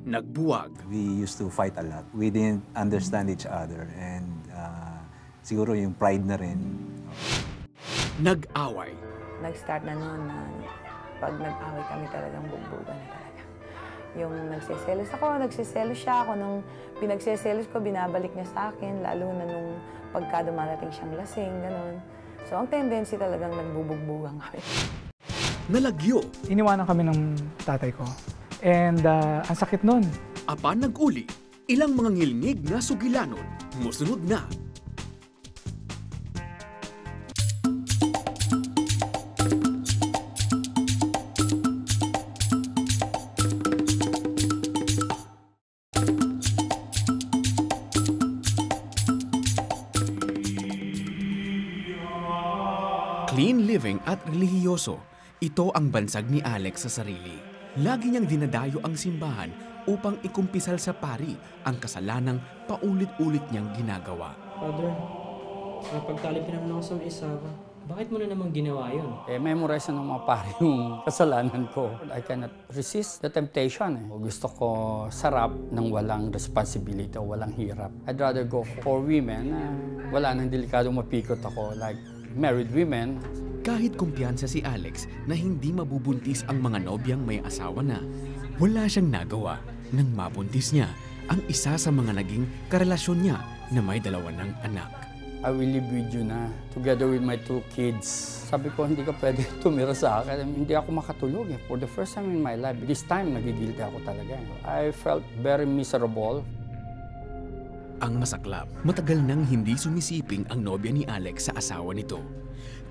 nagbuwag. We used to fight a lot. We didn't understand each other and siguro yung pride na rin. Nag-away. Nag-start na noon na pag nag-away kami talagang bugbugan na talaga. Yung nagsiselos ako, nagsiselos siya. Ako nung pinagsiselos ko, binabalik niya sa akin, lalo na nung pagka dumarating siyang lasing, gano'n. So ang tendency talagang nagbubugbugan kami. Nalagyo. Iniwanan kami ng tatay ko. And ang sakit nun. Apan nag-uli, ilang mga ngilngig na sugilanon, musunod na. Clean living at relihiyoso, ito ang bansag ni Alex sa sarili. Lagi niyang dinadayo ang simbahan upang ikumpisal sa pari ang kasalanang paulit-ulit niyang ginagawa. Father, pagtalip naman ako sa may isa, bakit mo na naman ginawa yun? Memorize na ng mga pari yung kasalanan ko. I cannot resist the temptation. Gusto ko sarap ng walang responsibility o walang hirap. I'd rather go for women na wala nang delikadong mapikot ako, like married women. Kahit kumpiyansa si Alex na hindi mabubuntis ang mga nobyang may asawa na, wala siyang nagawa nang mabuntis niya ang isa sa mga naging karelasyon niya na may dalawa ng anak. I will live with you na, together with my 2 kids. Sabi ko, hindi ka pwede tumira sa akin. Hindi ako makatulog. For the first time in my life, this time, nagigilty ako talaga. I felt very miserable. Ang masaklap, matagal nang hindi sumisiping ang nobya ni Alex sa asawa nito.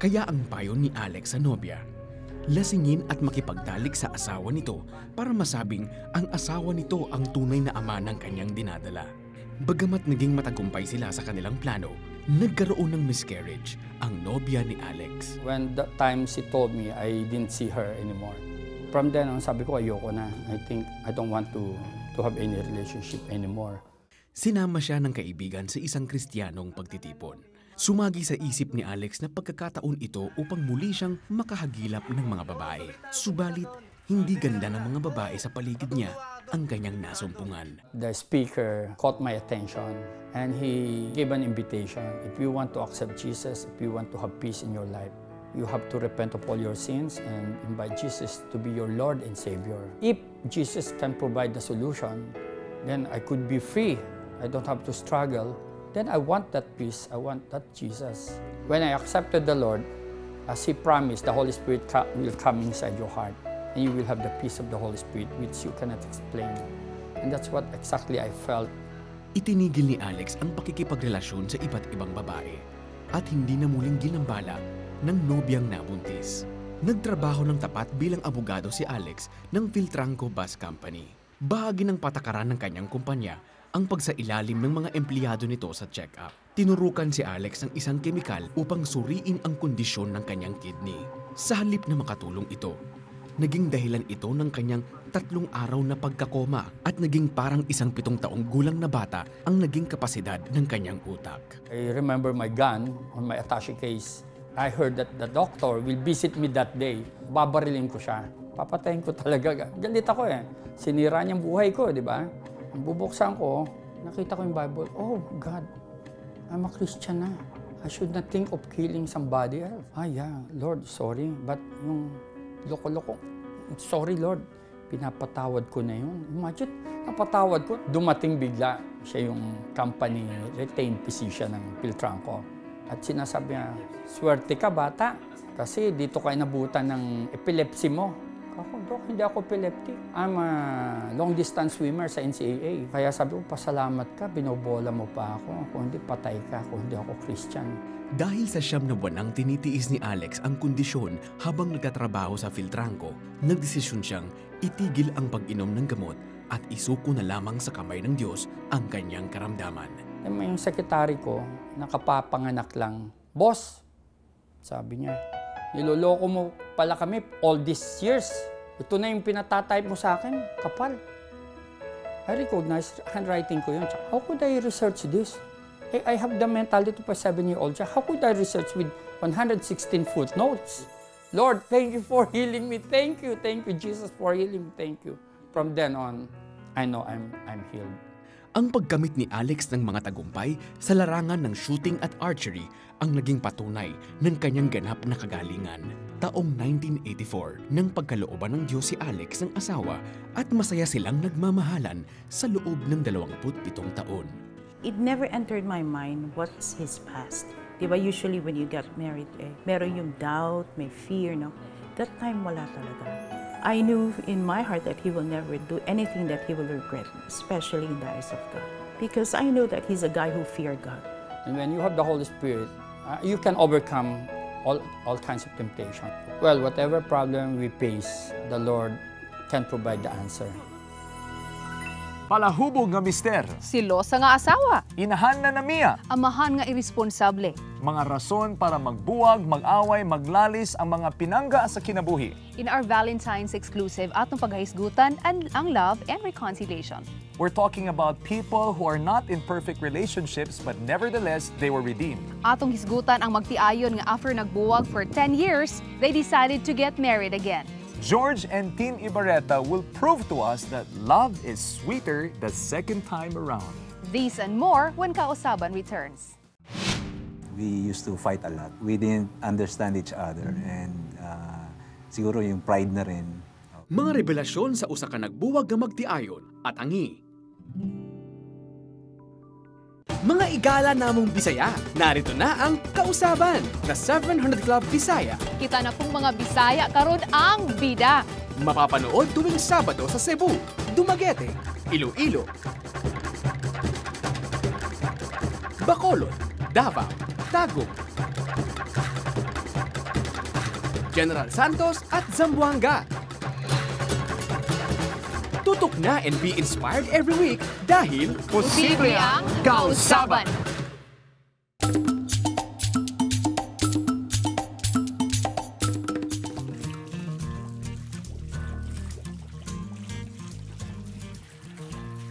Kaya ang payo ni Alex sa nobya, lasingin at makipagtalik sa asawa nito para masabing ang asawa nito ang tunay na ama ng kanyang dinadala. Bagamat naging matagumpay sila sa kanilang plano, nagkaroon ng miscarriage ang nobya ni Alex. When the time she told me, I didn't see her anymore. From then on, sabi ko, ayoko na. I think I don't want to have any relationship anymore. Sinama siya ng kaibigan sa isang Kristiyanong pagtitipon. Sumagi sa isip ni Alex na pagkakataon ito upang muli siyang makahagilap ng mga babae. Subalit, hindi ganda ng mga babae sa paligid niya ang kanyang nasumpungan. The speaker caught my attention and he gave an invitation. If you want to accept Jesus, if you want to have peace in your life, you have to repent of all your sins and invite Jesus to be your Lord and Savior. If Jesus can provide the solution, then I could be free. I don't have to struggle. Then I want that peace. I want that Jesus. When I accepted the Lord, as He promised, the Holy Spirit will come inside your heart. And you will have the peace of the Holy Spirit, which you cannot explain. And that's what exactly I felt. Itinigil ni Alex ang pakikipagrelasyon sa iba't ibang babae at hindi na muling ginambala ng nobyang nabuntis. Nagtrabaho ng tapat bilang abogado si Alex ng Philtranco Bus Company. Bahagi ng patakaran ng kanyang kumpanya ang pagsailalim ng mga empleyado nito sa check-up. Tinurukan si Alex ng isang kemikal upang suriin ang kondisyon ng kanyang kidney. Sa halip na makatulong ito, naging dahilan ito ng kanyang 3 araw na pagkakoma at naging parang isang 7 taong gulang na bata ang naging kapasidad ng kanyang utak. I remember my gun on my attache case. I heard that the doctor will visit me that day. Babarilin ko siya. Papatayin ko talaga. Galit ako eh. Sinira niyang buhay ko, di ba? Bubuksan ko, nakita ko yung Bible. Oh, God, I'm a Christian na. I should not think of killing somebody else. Yeah, Lord, sorry. But yung loko-loko, sorry, Lord. Pinapatawad ko na yun. Imagine, napatawad ko. Dumating bigla. Siya yung company retained physician ng Philtranco. At sinasabi niya, swerte ka, bata. Kasi dito kayo nabutan ng epilepsy mo. Ako, Dok, hindi ako epileptic. I'm a long-distance swimmer sa NCAA. Kaya sabi ko, pasalamat ka, binobola mo pa ako. Kung hindi, patay ka. Kung hindi ako Christian. Dahil sa 9 na buwan ang tinitiis ni Alex ang kondisyon habang nagtatrabaho sa Philtranco, nagdesisyon siyang itigil ang pag-inom ng gamot at isuko na lamang sa kamay ng Diyos ang kanyang karamdaman. May yung sekretary ko, nakapapanganak lang. Boss, sabi niya, niloloko mo pala kami all these years. Ito na yung pinatatype mo sa akin, kapal. I recognize handwriting ko yun. How could I research this? I have the mentality of a 7-year-old. How could I research with 116 footnotes? Lord, thank you for healing me. Thank you, Jesus, for healing me. Thank you. From then on, I know I'm healed. Ang pagkamit ni Alex ng mga tagumpay sa larangan ng shooting at archery ang naging patunay ng kanyang ganap na kagalingan. Taong 1984, nang pagkalooban ng Diyos si Alex ng asawa at masaya silang nagmamahalan sa loob ng 27 taon. It never entered my mind what's his past. Diba usually when you get married, meron yung doubt, may fear, no? That time wala talaga. I knew in my heart that he will never do anything that he will regret, especially in the eyes of God. Because I know that he's a guy who feared God. And when you have the Holy Spirit, you can overcome all kinds of temptation. Well, whatever problem we face, the Lord can provide the answer. Palahubog nga mister, Silosa nga asawa, inahan na namiya, amahan nga irresponsable. mga rason para magbuwag, mag-away, maglalis ang mga pinangga sa kinabuhi. In our Valentine's exclusive atong paghahisgutan ang love and reconciliation. We're talking about people who are not in perfect relationships but nevertheless, they were redeemed. Atong hisgutan ang magtiayon nga after nagbuwag for 10 years, they decided to get married again. George and Tin Ibarreta will prove to us that love is sweeter the second time around. These and more when Kausaban returns. We used to fight a lot. We didn't understand each other and siguro yung pride na rin. Mga revelasyon sa usa ka nagbuwag nga magtiayon at angi. Mga igala namong Bisaya, narito na ang Kausaban na 700 Club Bisaya. Kita na pong mga Bisaya karon ang bida. Mapapanood tuwing Sabado sa Cebu, Dumaguete, Iloilo, Bacolod, Davao, Tagum, General Santos at Zamboanga. Tutok na and be inspired every week dahil Posible ang Kausaban.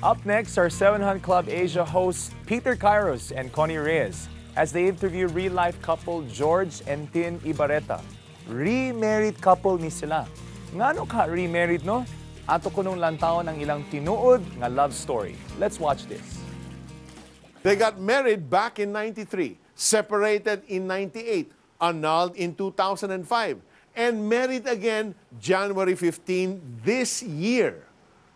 Up next are 700 Club Asia hosts Peter Kairos and Connie Reyes as they interview real-life couple George and Tin Ibarreta. Remarried couple ni sila. Ngano ka remarried, no? Ato ko nung lantaon ang ilang tinuod nga love story. Let's watch this. They got married back in 93, separated in 98, annulled in 2005, and married again January 15 this year.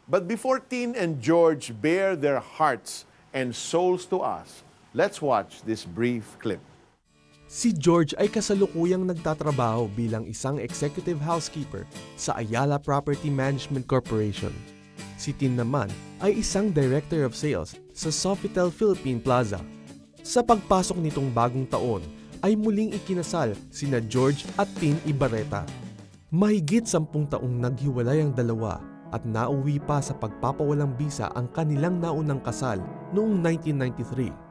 But before Tin and George bare their hearts and souls to us, let's watch this brief clip. Si George ay kasalukuyang nagtatrabaho bilang isang executive housekeeper sa Ayala Property Management Corporation. Si Tin naman ay isang director of sales sa Sofitel Philippine Plaza. Sa pagpasok nitong bagong taon ay muling ikinasal sina George at Tin Ibarreta. Mahigit 10 taong naghiwalay ang dalawa at nauwi pa sa pagpapawalang bisa ang kanilang naunang kasal noong 1993.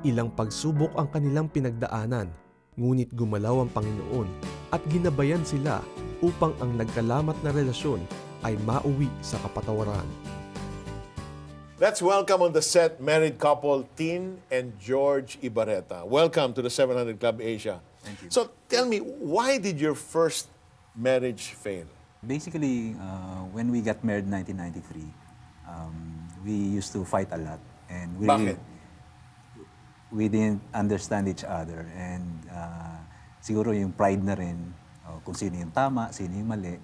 Ilang pagsubok ang kanilang pinagdaanan, ngunit gumalaw ang Panginoon at ginabayan sila upang ang nagkalamat na relasyon ay mauwi sa kapatawaran. Let's welcome on the set married couple Tin and George Ibarreta. Welcome to the 700 Club Asia. Thank you. So tell me, why did your first marriage fail? Basically, when we got married in 1993, we used to fight a lot. And Bakit? We didn't understand each other. And siguro yung pride na rin, kung sino yung tama, sino yung mali,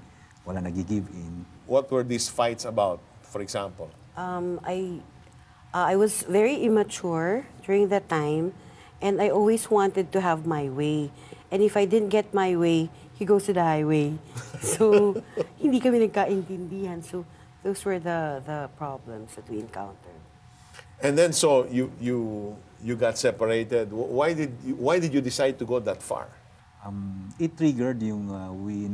wala nag-give in. What were these fights about, for example? I was very immature during that time, and I always wanted to have my way. And if I didn't get my way, he goes to the highway. So, hindi kami nagkaintindihan. So, those were the problems that we encountered. And then so you got separated. Why did you decide to go that far? It triggered yung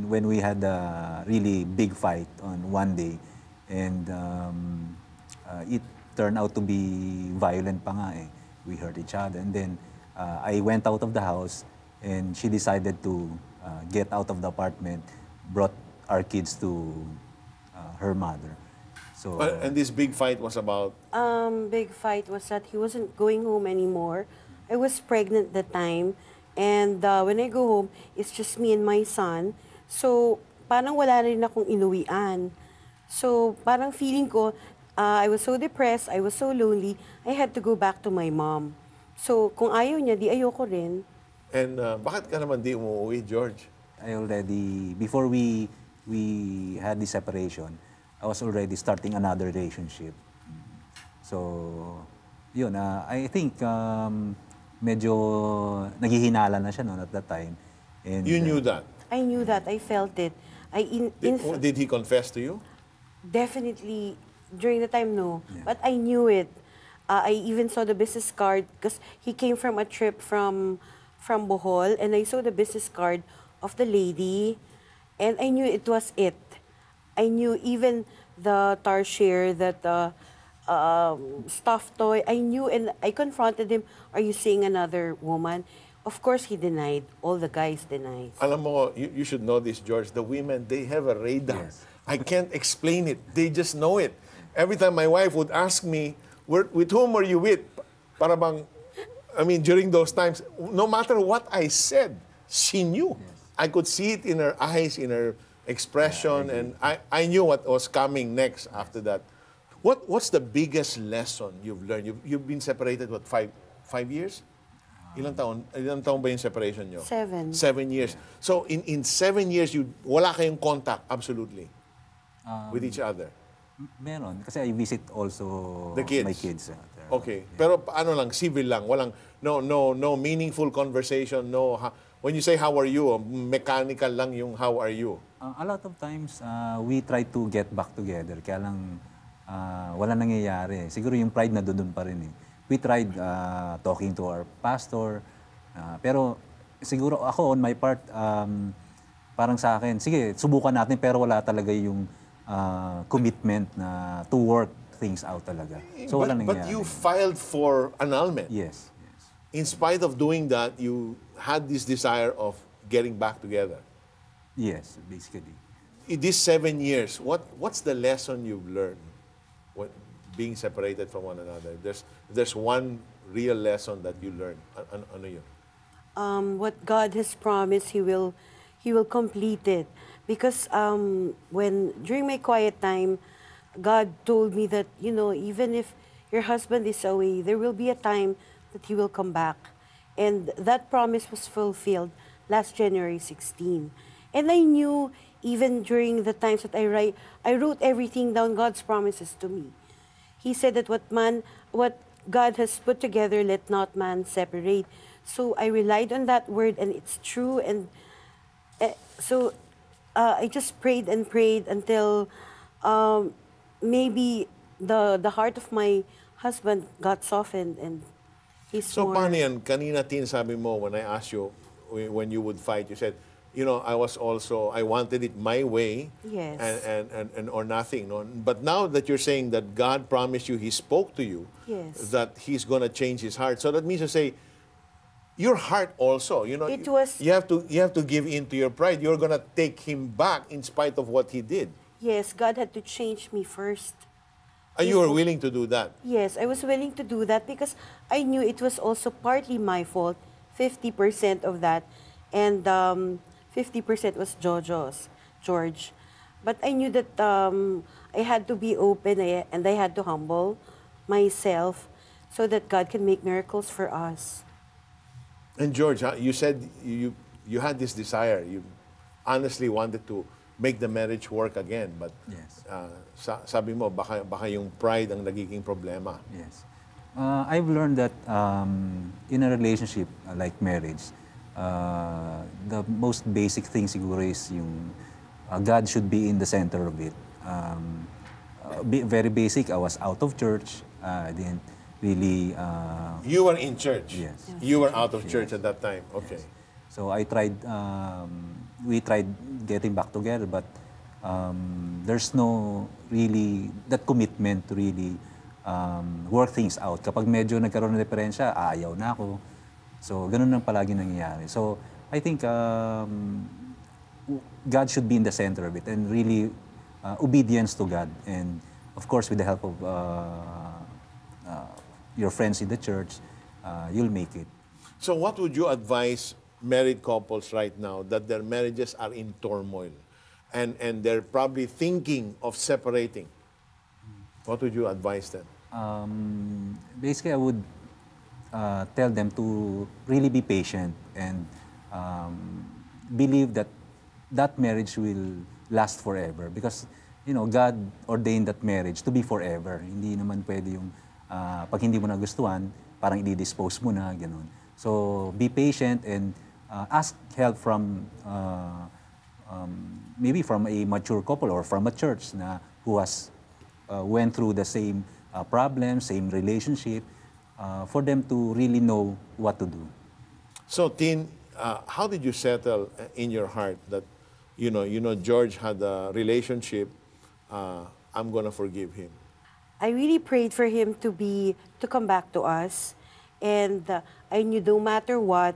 when we had a really big fight on one day, and it turned out to be violent pa nga eh. We hurt each other, and then I went out of the house, and she decided to get out of the apartment, brought our kids to her mother. So, And this big fight was about? Big fight was that he wasn't going home anymore. I was pregnant at the time, and when I go home, it's just me and my son. So, parang wala rin akong inuwian. So, parang feeling ko, I was so depressed, I was so lonely, I had to go back to my mom. So, kung ayaw niya, di ayoko rin. And bakit ka naman di umuwi, George? I already, before we had the separation, I was already starting another relationship. So, yun, I think medyo naghihinala na siya noon at that time. And, You knew that? I knew that, I felt it. Did he confess to you? Definitely, during the time, no. But I knew it. I even saw the business card because he came from a trip from Bohol, and I saw the business card of the lady, and I knew it was it. I knew even the tarshare, that stuffed toy, I knew, and I confronted him, are you seeing another woman? Of course, he denied. All the guys denied. Alam mo, you should know this, George. The women, they have a radar. Yes. I can't explain it. They just know it. Every time my wife would ask me, with whom are you with? Para bang, I mean, during those times, no matter what I said, she knew. Yes. I could see it in her eyes, in her expression, and I knew what was coming next after that. What's the biggest lesson you've learned? You've been separated, what, 5 years? Ilang taon ba yung separation nyo? 7. 7 years. So in 7 years, wala kayong contact, absolutely, with each other? Meron. Kasi I visit also The kids? my kids. Okay. Pero ano lang, civil lang. Walang, no meaningful conversation, when you say how are you, mechanical lang yung how are you. A lot of times, we try to get back together. Kaya lang, wala nangyayari. Siguro yung pride na doon pa rin eh. We tried talking to our pastor. Pero siguro ako, on my part, parang sa akin, sige, subukan natin pero wala talaga yung commitment na to work things out talaga. So wala nangyayari. But you filed for annulment. Yes. In spite of doing that, you had this desire of getting back together. Yes, basically. In these 7 years, what's the lesson you've learned when being separated from one another? There's one real lesson that you learned. Ano yun? What God has promised, He will complete it. Because during my quiet time, God told me that, even if your husband is away, there will be a time that he will come back. And that promise was fulfilled last January 16. And I knew, even during the times that I wrote everything down, God's promises to me. He said that what God has put together, let not man separate. So I relied on that word, and it's true. And so I just prayed and prayed until maybe the heart of my husband got softened, and he's So more... paano yan? Kanina, Tin, sabi mo, when I asked you, when you would fight, you said, I wanted it my way, Yes. and or nothing. No? But now that you're saying that God promised you, He spoke to you, Yes. that He's going to change His heart. So that means to say, your heart also, It was- you have to give in to your pride. You're going to take Him back in spite of what He did. Yes, God had to change me first. And you were willing to do that. Yes, I was willing to do that because I knew it was also partly my fault, 50% of that, and 50% was George. But I knew that I had to be open and I had to humble myself so that God can make miracles for us. And George, you said you had this desire. You honestly wanted to make the marriage work again, but Yes. sabi mo baka yung pride ang nagiging problema. Yes. I've learned that in a relationship like marriage, the most basic thing siguro is yung God should be in the center of it. Very basic, I was out of church. I didn't really... You were in church. Yes. You were out of church at that time. Okay. So I tried, we tried getting back together, but there's no really, that commitment to really work things out. Kapag medyo nagkaroon ng diferensya, ayaw na ako. So ganun lang palagi nangyayari. So I think God should be in the center of it and really obedience to God. And of course, with the help of your friends in the church, you'll make it. So what would you advise married couples right now that their marriages are in turmoil and they're probably thinking of separating? What would you advise them? Basically, I would tell them to really be patient and believe that that marriage will last forever because God ordained that marriage to be forever. Hindi naman pwede yung pag hindi mo nagustuhan, parang i-dispose mo na, gano'n. So be patient and ask help from maybe from a mature couple or from a church na who has went through the same problem, same relationship, for them to really know what to do. So, Tin, how did you settle in your heart that, George had a relationship, I'm going to forgive him? I really prayed for him to come back to us, and I knew no matter what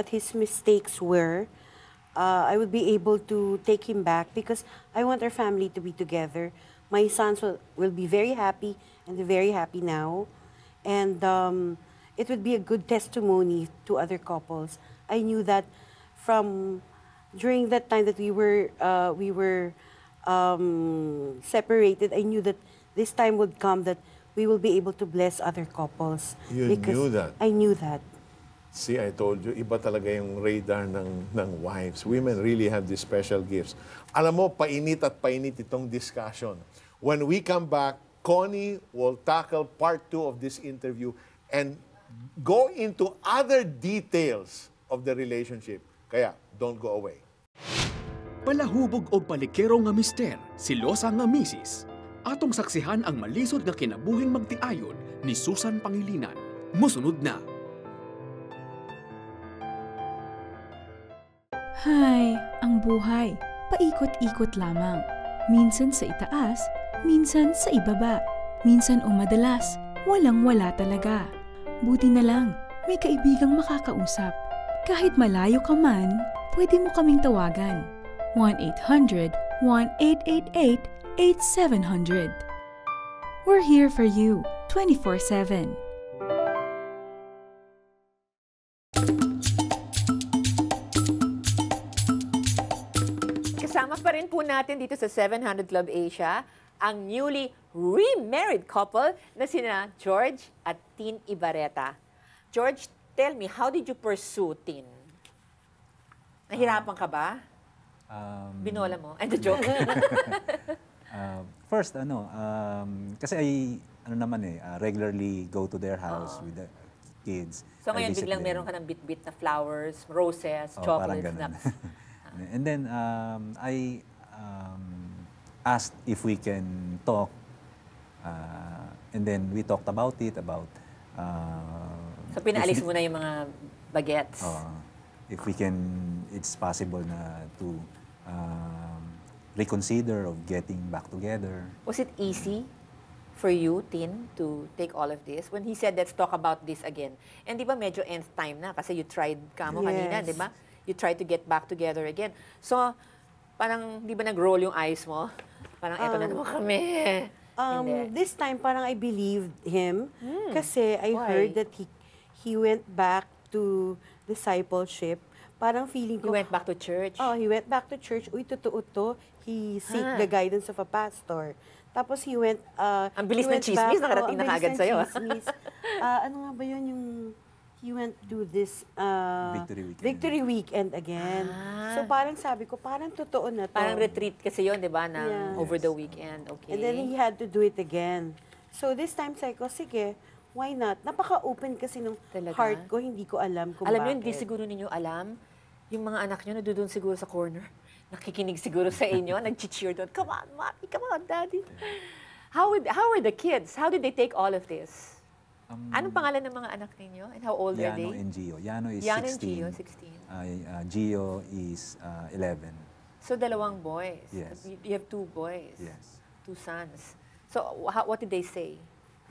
his mistakes were, I would be able to take him back because I want our family to be together. My sons will be very happy, and they're very happy now, and it would be a good testimony to other couples. I knew that during that time that we were separated, I knew that this time would come that we will be able to bless other couples. You knew that? I knew that. See, I told you, iba talaga yung radar ng wives. Women really have these special gifts. Alam mo, painit at painit itong discussion. When we come back, Connie will tackle part 2 of this interview and go into other details of the relationship. Kaya, don't go away. Palahubog o palikero nga mister, silosa nga misis. Atong saksihan ang malisod nga kinabuhing magtiayon ni Susan Pangilinan. Musunod na. Hay, ang buhay, paikot-ikot lamang. Minsan sa itaas, minsan sa ibaba. Minsan o madalas, walang-wala talaga. Buti na lang, may kaibigang makakausap. Kahit malayo ka man, pwede mo kaming tawagan. 1-800-1888-8700. We're here for you, 24/7. Kasama pa rin po natin dito sa 700 Club Asia ang newly remarried couple na sina George at Tin Ibarreta. George, tell me, how did you pursue Tin? Nahirapan ka ba? Binola mo? And the joke. First, kasi I regularly go to their house with the kids. So ngayon biglang meron ka ng bit-bit na flowers, roses, chocolates, nuts. And then I asked if we can talk, and then we talked about it, so pinaalis mo na yung mga bagets. If it's possible na to reconsider of getting back together. Was it easy for you, Tin, to take all of this? When he said, let's talk about this again. And di ba medyo nth time na kasi you tried kanina, di ba? You tried to get back together again. So, parang di ba nag-roll yung eyes mo? Parang eto na naman kami. This time, parang I believed him kasi I heard that he went back to discipleship. Parang feeling ko... He went back to church? Oh, he went back to church. Uy, totoo to. He seek the guidance of a pastor. Tapos he went... ang bilis ng chismis, nakarating na agad sa'yo. Ano nga ba yun yung... He went to this Victory Weekend again. So parang sabi ko, parang totoo na to. Parang retreat kasi yun, di ba? Over the weekend. Okay. And then he had to do it again. So this time, sabi ko, sige, why not? Napaka-open kasi ng heart ko, hindi ko alam kung bakit. Alam bakit. nyo, hindi siguro ninyo alam, yung mga anak nyo doon siguro sa corner, nakikinig siguro sa inyo, nag-cheer doon, come on, mommy, come on, daddy. How were the kids? How did they take all of this? Anong pangalan ng mga anak ninyo? And how old are they? Yano and Gio. Yano is 16. Yano and Gio, 16. Gio is 11. So, dalawang boys. Yes. You have 2 boys. Yes. 2 sons. So, what did they say?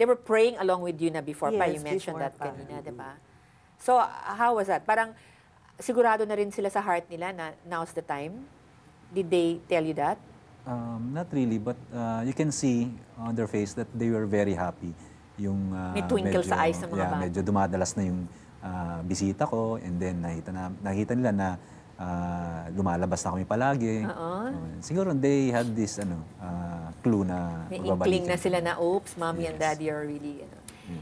They were praying along with you na before pa. You mentioned that kanina, di ba? So, how was that? Parang sigurado na rin sila sa heart nila na now's the time? Did they tell you that? Not really, but you can see on their face that they were very happy. Yung may twinkle sa eyes ng mga bata. Medyo dumadalas na yung bisita ko, and then nakita nila na lumalabas na kami palagi. Siguro they had this clue na may magbabalikan. inkling na sila na, oops, mommy and daddy are really,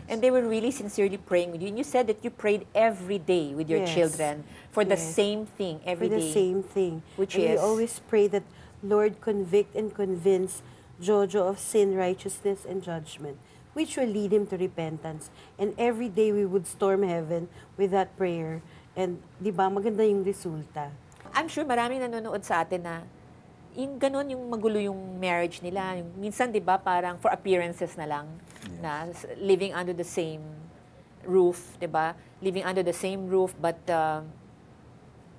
And they were really sincerely praying with you. And you said that you prayed every day with your children for the same thing every day. For the same thing. Which and is? we always pray that, Lord, convict and convince Jojo of sin, righteousness, and judgment, which will lead him to repentance. And every day we would storm heaven with that prayer. And di ba, maganda yung resulta. I'm sure maraming nanonood sa atin na yung ganun, yung magulo yung marriage nila. Yung, minsan, di ba, parang for appearances na lang, na living under the same roof, di ba? Living under the same roof, but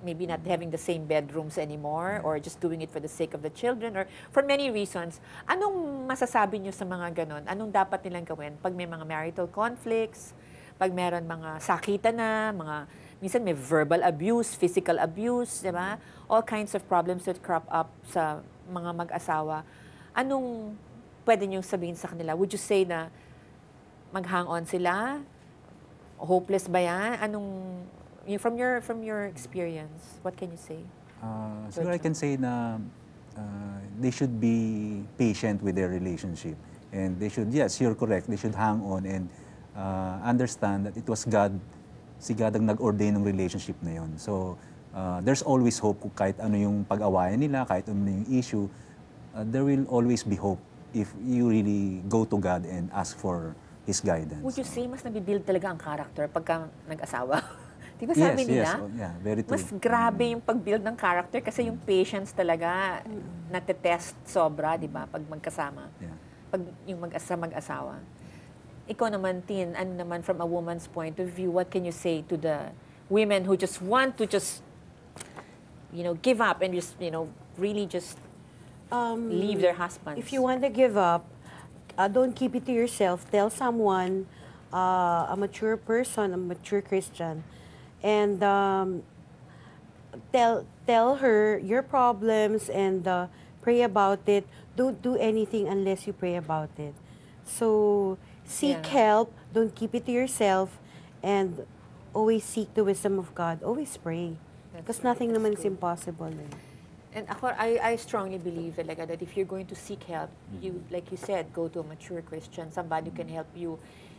maybe not having the same bedrooms anymore, or just doing it for the sake of the children, or for many reasons. Anong masasabi nyo sa mga ganun? Anong dapat nilang gawin? Pag may mga marital conflicts, pag meron mga sakitan na, minsan may verbal abuse, physical abuse, di ba? All kinds of problems that crop up sa mga mag-asawa. Anong pwede nyo sabihin sa kanila? Would you say na mag-hang on sila? Hopeless ba yan? From your experience, what can you say? Siguro I can say na they should be patient with their relationship. And they should, yes, you're correct, they should hang on and understand that it was God, si God ang nag-ordain ng relationship na yun. So, there's always hope kahit ano yung pag-awayan nila, kahit ano yung issue, there will always be hope if you really go to God and ask for His guidance. Would you say mas nabibuild talaga ang character pagka nag-asawa? Di ba sabi nila? Yes, yeah, very true. Mas grabe yung pag-build ng character kasi yung patience talaga natetest sobra, di ba? Pag magkasama. Yeah. Pag yung mag-asawa. Ikaw naman, Tin, ano naman from a woman's point of view, what can you say to the women who just want to give up and just, really just leave their husbands? If you want to give up, don't keep it to yourself. Tell someone, a mature person, a mature Christian, and tell her your problems and pray about it. Don't do anything unless you pray about it. So seek help. Don't keep it to yourself, and always seek the wisdom of God. Always pray, because nothing naman is impossible. And ako, I strongly believe talaga that if you're going to seek help, you, like you said, go to a mature Christian, somebody who can help you.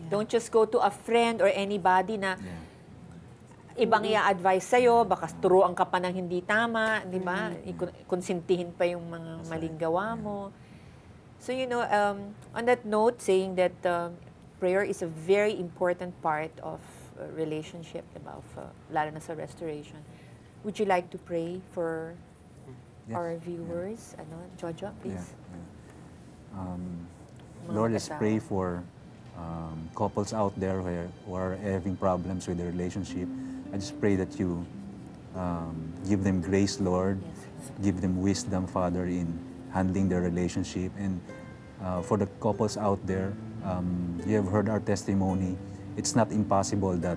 Don't just go to a friend or anybody na ibang i-advise sa'yo, baka turuan ka pa ng hindi tama, di ba? Konsintihin pa yung mga maling gawa mo. So, on that note, saying that prayer is a very important part of a relationship, diba? Lalo na sa restoration. Would you like to pray for our viewers? Jojo, please. Lord, let's pray for couples out there who are having problems with their relationship. I just pray that you give them grace, Lord. Give them wisdom, Father, in handling their relationship. And for the couples out there, you have heard our testimony. It's not impossible that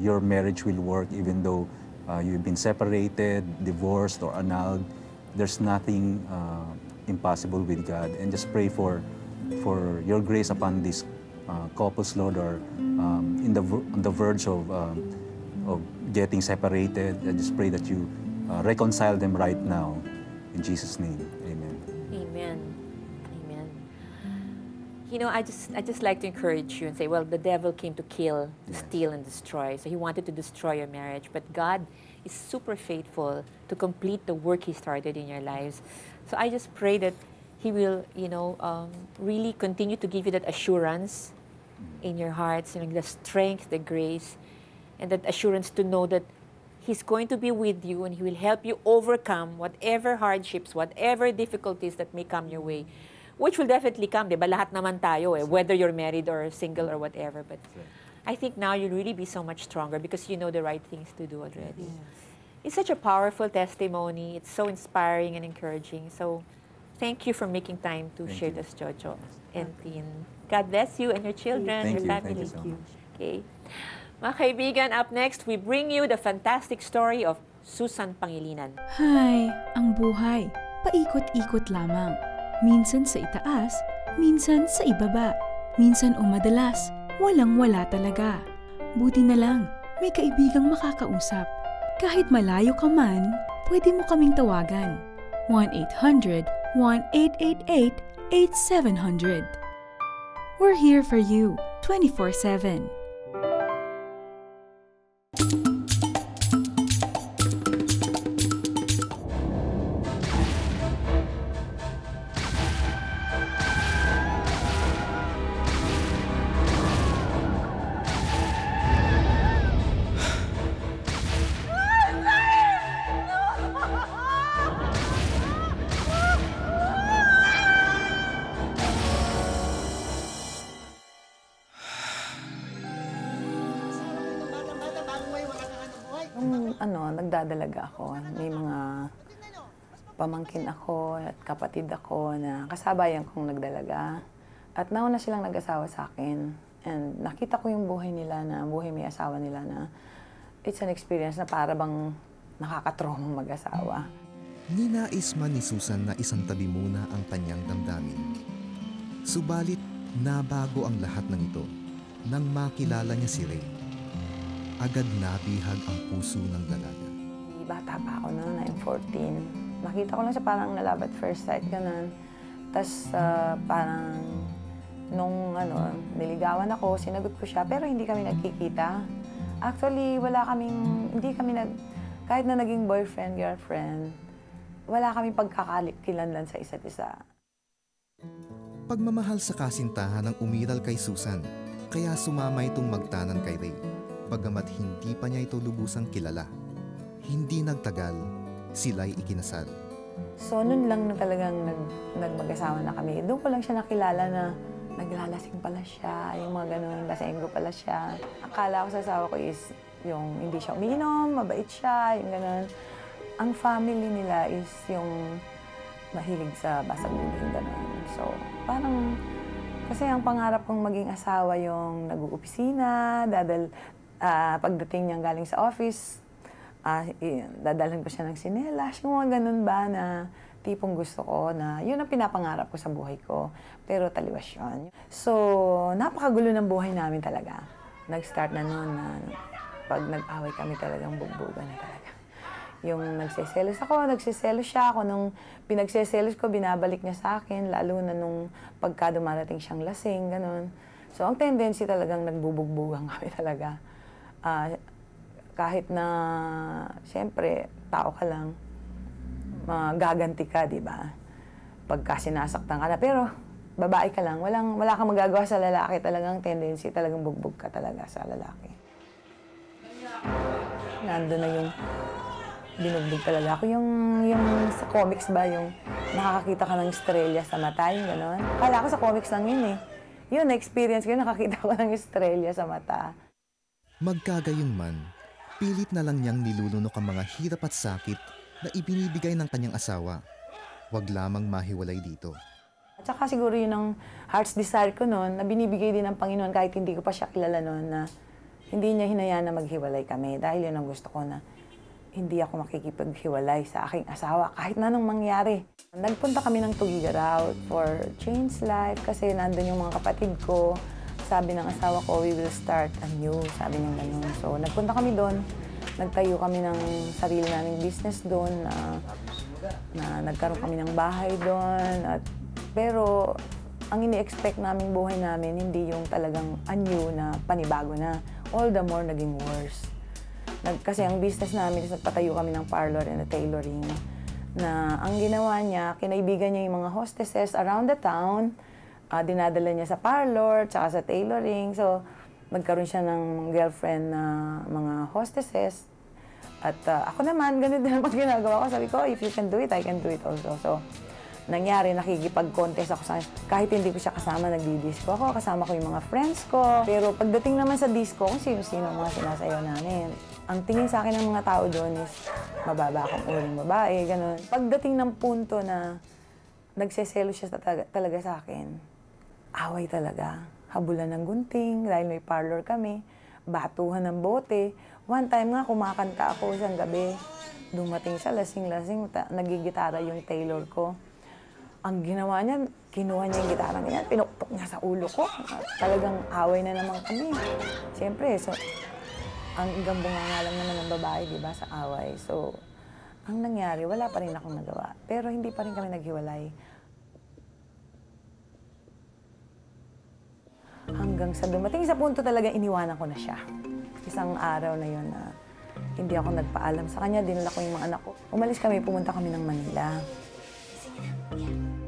your marriage will work even though you've been separated, divorced, or annulled. There's nothing impossible with God. And just pray for your grace upon these couples, Lord, or on the verge of getting separated. I just pray that you reconcile them right now. In Jesus' name, amen. Amen. Amen. I just like to encourage you and say, well, the devil came to kill, to steal, and destroy. So he wanted to destroy your marriage. But God is super faithful to complete the work He started in your lives. So I just pray that He will, really continue to give you that assurance in your hearts, the strength, the grace, and that assurance to know that He's going to be with you and He will help you overcome whatever hardships, whatever difficulties that may come your way, which will definitely come, diba? Lahat naman tayo, whether you're married or single or whatever. But I think now you'll really be so much stronger because you know the right things to do already. It's such a powerful testimony. It's so inspiring and encouraging. So thank you for making time to share this, Jojo and Tin. God bless you and your children, your family. Thank you. Okay. Mga kaibigan, up next, we bring you the fantastic story of Susan Pangilinan. Hay, ang buhay, paikot-ikot lamang. Minsan sa itaas, minsan sa ibaba. Minsan o madalas, walang-wala talaga. Buti na lang, may kaibigang makakausap. Kahit malayo ka man, pwede mo kaming tawagan. 1-800-1888-8700. We're here for you 24/7. Nagdadalaga ako. May mga pamangkin ako at kapatid ako na kasabayan kong nagdalaga. At nauna silang nag-asawa sa akin. And nakita ko yung buhay nila na buhay may asawa nila na it's an experience na para bang nakakatromang mag-asawa. Ninais man ni Susan na isang tabi muna ang kanyang damdamin. Subalit, nabago ang lahat ng ito nang makilala niya si Ray. Agad nabihag ang puso ng dalaga. Bata pa ako noon, I'm 14. Nakita ko lang siya parang na-love at first sight, ganun. Tapos parang nung niligawan ako, sinagot ko siya, pero hindi kami nagkikita. Actually, kahit na naging boyfriend, girlfriend, wala kaming pagkakakilanlan sa isa't isa. Pagmamahal sa kasintahan ang umiral kay Susan, kaya sumama itong magtanan kay Ray, bagamat hindi pa niya ito lubusang kilala. Hindi nagtagal, sila'y ikinasal. So, nun lang na talagang nagmag-asawa na kami. Doon ko lang siya nakilala na naglalasing pala siya, yung mga ganun, lasenggo pala siya. Akala ko sa asawa ko is yung hindi siya umiinom, mabait siya, yung ganun. Ang family nila is yung mahilig sa basag-uling, ganun. So, parang, kasi ang pangarap kong maging asawa yung nag-uopisina, pagdating niyang galing sa office, dadalhin ko siya ng sinelas, yung mga ganun ba na tipong gusto ko na yun ang pinapangarap ko sa buhay ko. Pero taliwas yun. So, napakagulo ng buhay namin talaga. Nag-start na noon na pag nag-away kami talagang bugbugan na talaga. Yung nagsiselos siya. Ako nung pinagsiselos ko, binabalik niya sa akin, lalo na nung pagka dumarating siyang lasing, ganun. So, ang tendency talagang nagbubugbugan kami talaga. Kahit na, siyempre, tao ka lang, gaganti ka, di ba? Pagka sinasaktan ka na. Pero, babae ka lang, wala kang magagawa sa lalaki. Talagang tendency, talagang bugbog ka talaga sa lalaki. Nandun na yung binugbog talaga ako. Yung sa comics ba, yung nakakakita ka ng estrella sa mata, yung gano'n. Kala ko sa comics lang yun eh. Yun, na-experience ko, nakakita ko ng estrella sa mata. Magkagayunman, pilit na lang niyang nilulunok ang mga hirap at sakit na ibinibigay ng kanyang asawa. Huwag lamang mahiwalay dito. At saka siguro yun ang heart's desire ko noon, na binibigay din ng Panginoon kahit hindi ko pa siya kilala noon, na hindi niya hinayaan na maghiwalay kami. Dahil yun ang gusto ko, na hindi ako makikipaghiwalay sa aking asawa kahit na anong mangyari. Nagpunta kami ng Tugigaraw for change life kasi nandun yung mga kapatid ko. Sabi ng asawa ko, we will start anew. Sabi niya ganun. So, nagpunta kami doon. Nagtayo kami ng sarili naming business doon. Na nagkaroon kami ng bahay doon. Pero, ang ini-expect naming buhay namin, hindi yung talagang anew na panibago na. All the more naging worse. Kasi ang business namin is nagpatayo kami ng parlor and a tailoring. Na ang ginawa niya, kinaibigan niya yung mga hostesses around the town. Dinadala niya sa parlor, tsaka sa tailoring. So, nagkaroon siya ng girlfriend na mga hostesses. At ako naman, ganun din naman ginagawa ko. Sabi ko, if you can do it, I can do it also. So, nangyari, nakikipag-contest ako sa kanya. Kahit hindi ko siya kasama, nagdi-disco ako. Kasama ko yung mga friends ko. Pero pagdating naman sa disco, kung sino-sino mga sinasayaw namin. Ang tingin sa akin ng mga tao doon is mababa akong uling babae, ganun. Pagdating ng punto na nagseselo siya talaga sa akin, away talaga. Habulan ng gunting dahil may parlor kami. Batuhan ng bote. One time nga, kumakanta ako isang gabi. Dumating siya, lasing-lasing, nagigitara yung tailor ko. Ang ginawa niya, kinuha niya yung gitara niya, pinukpok niya sa ulo ko. Talagang away na naman kami. Siyempre, so, Ang gambunga nga lang naman ng babae, di ba, sa away. So, ang nangyari, wala pa rin akong nagawa. Pero hindi pa rin kami naghiwalay. Hanggang sa dumating sa punto talaga, iniwanan ko na siya. Isang araw na yun na hindi ako nagpaalam sa kanya, dinala ko yung mga anak ko. Umalis kami, pumunta kami ng Manila.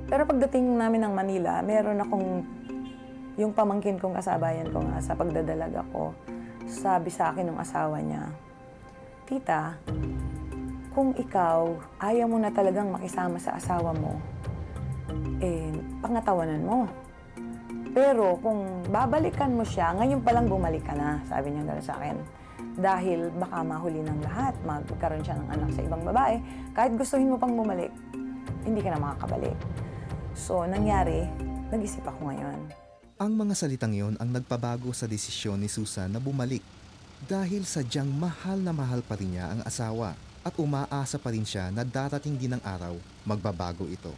Pero pagdating namin ng Manila, meron akong, yung pamangkin kong kasabayan ko nga sa pagdadalag ako, sabi sa akin ng asawa niya, Tita, kung ikaw ayaw mo na talagang makisama sa asawa mo, eh, pangatawanan mo. Pero kung babalikan mo siya, ngayon palang bumalik ka na, sabi niya gano'n sa akin. Dahil baka mahuli ng lahat, magkaroon siya ng anak sa ibang babae, kahit gustuhin mo pang bumalik, hindi ka na makakabalik. So, nangyari, nag-isip ako ngayon. Ang mga salitang yon ang nagpabago sa desisyon ni Susan na bumalik dahil sadyang mahal na mahal pa rin niya ang asawa at umaasa pa rin siya na darating din ang araw magbabago ito.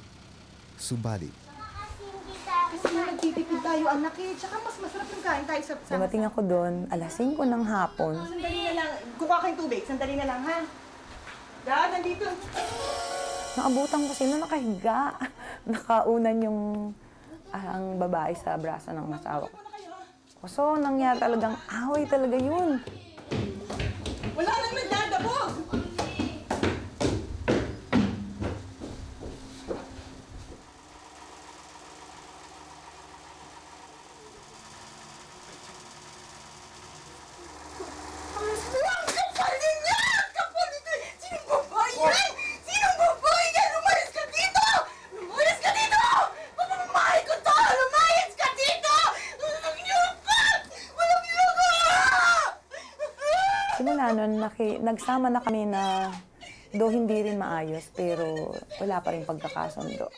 Subalit, kasi nagtitipid tayo, anak eh. Tsaka mas masarap yung kain tayo sa... Dumating ako doon, alas 5 ng hapon. Sandali na lang. Kukuha kayong tubig. Sandali na lang, ha? Dad, nandito. Naabutan ko sila nakahiga. Nakaunan yung ang babae sa braso ng asawa ko. So, nangyari talagang away talaga yun. Wala nang nagdadabog! Simula nun, nagsama na kami na do hindi rin maayos, pero wala pa rin pagkakasundo.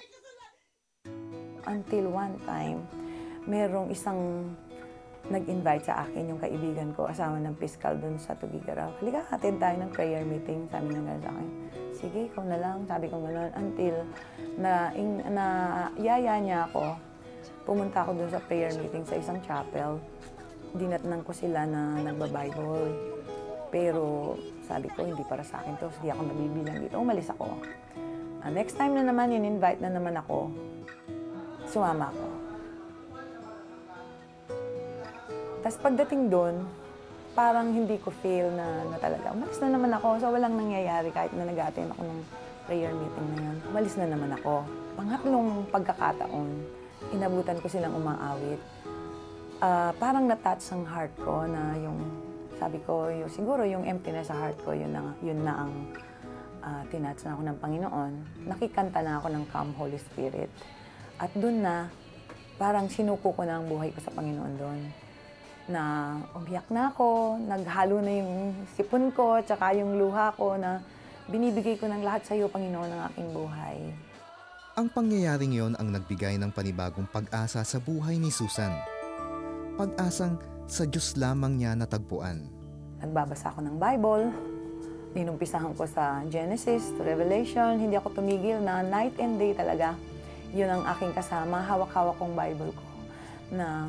Until one time, merong isang nag-invite sa akin, yung kaibigan ko, asawa ng piskal dun sa Tugigaraw. Halika, attend tayo ng prayer meeting, sabi ng gano'n sa akin. Sige, ikaw na lang, sabi ko gano'n. Until na yaya niya ako, pumunta ako dun sa prayer meeting sa isang chapel. Dinatnan ko sila na nagba-Bible. Pero sabi ko, hindi para sa akin to, hindi ako nabibilang dito. Umalis ako. Next time na naman, in-invite na naman ako, sumama ako. Tapos pagdating doon, parang hindi ko feel na talaga. Umalis na naman ako, so walang nangyayari kahit na nag-attend ako ng prayer meeting na yun. Umalis na naman ako. Pangatlong pagkakataon, inabutan ko silang umaawit. Parang na-touch ang heart ko na yung, sabi ko, siguro yung emptiness sa heart ko, yun na ang tinouch na ako ng Panginoon. Nakikanta na ako ng Come Holy Spirit. At doon na, parang sinuko ko na ang buhay ko sa Panginoon doon. Na umiyak na ako, naghalo na yung sipon ko, tsaka yung luha ko na binibigay ko ng lahat sa iyo, Panginoon, ng aking buhay. ang pangyayaring yon ang nagbigay ng panibagong pag-asa sa buhay ni Susan. Pag-asang sa Diyos lamang niya natagpuan. Nagbabasa ako ng Bible. Inumpisahan ko sa Genesis to Revelation. Hindi ako tumigil na night and day talaga. Yun ang aking kasama. Hawak-hawak kong Bible ko. Na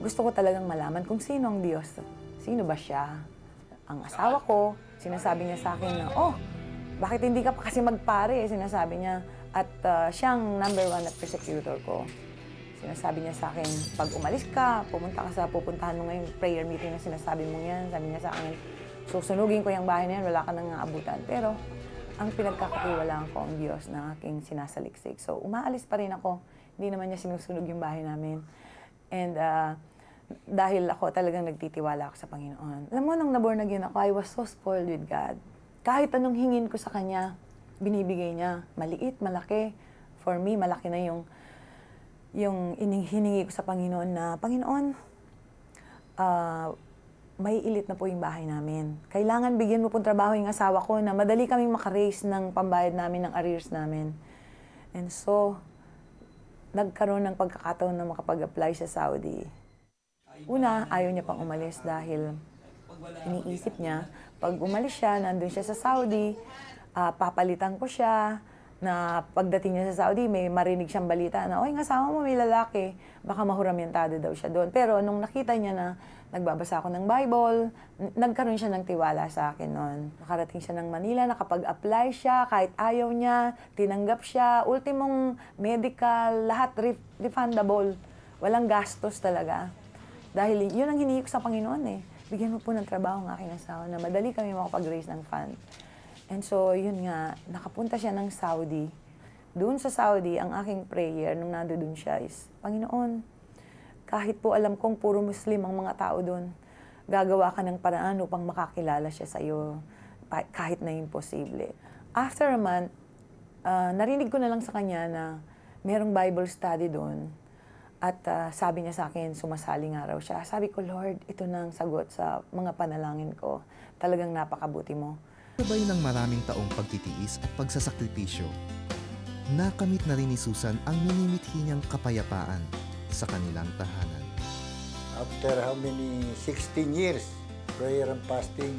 gusto ko talagang malaman kung sino ang Diyos. Sino ba siya? Ang asawa ko, sinasabi niya sa akin na, oh, bakit hindi ka pa kasi magpare? Sinasabi niya. At siyang number 1 na persecutor ko. Sinasabi niya sa akin, pag umalis ka, pumunta ka sa pupuntahan mo ngayong prayer meeting na sinasabi mo yan. Sabi niya sa akin, susunugin ko yung bahay na yan, wala ka nang aabutan. Pero ang pinagkakatiwalaan ko ang Diyos na aking sinasaliksik. So umaalis pa rin ako. Hindi naman niya sinusunog yung bahay namin. And dahil ako talagang nagtitiwala ako sa Panginoon. Alam mo, nung naborn again ako, I was so spoiled with God. Kahit anong hingin ko sa Kanya, binibigay niya. Maliit, malaki. For me, malaki na yung hiningi ko sa Panginoon na, Panginoon, may ilit na po yung bahay namin. Kailangan bigyan mo pong trabaho yung asawa ko na madali kaming makaraise ng pambayad namin, ng arrears namin. And so, nagkaroon ng pagkakataon na makapag-apply sa Saudi. Una, ayaw niya pang umalis dahil iniisip niya, pag umalis siya, nandun siya sa Saudi, papalitan ko siya, na pagdating niya sa Saudi, may marinig siyang balita na, oy, ang asawa mo may lalaki, baka mahuramentado daw siya doon. Pero nung nakita niya na nagbabasa ako ng Bible, nagkaroon siya ng tiwala sa akin noon. Nakarating siya ng Manila, nakapag-apply siya, kahit ayaw niya, tinanggap siya, ultimong medical, lahat refundable. Walang gastos talaga. Dahil yun ang hinihingi ko sa Panginoon eh. Bigyan mo po ng trabaho ng aking asawa na madali kami makapag-raise ng fund. And so, yun nga, nakapunta siya ng Saudi. Doon sa Saudi, ang aking prayer nung nandoon siya is, Panginoon, kahit po alam kong puro Muslim ang mga tao doon, gagawa ka ng paraan upang makakilala siya sa iyo, kahit na imposible. After a month, narinig ko na lang sa kanya na merong Bible study doon. At sabi niya sa akin, sumasali nga raw siya. Sabi ko, Lord, ito na ang sagot sa mga panalangin ko. Talagang napakabuti mo. Sabay ng maraming taong pagtitiis at pagsasakripisyo, nakamit na rin ni Susan ang minimithi niyang kapayapaan sa kanilang tahanan. After how many, 16 years, prayer and fasting,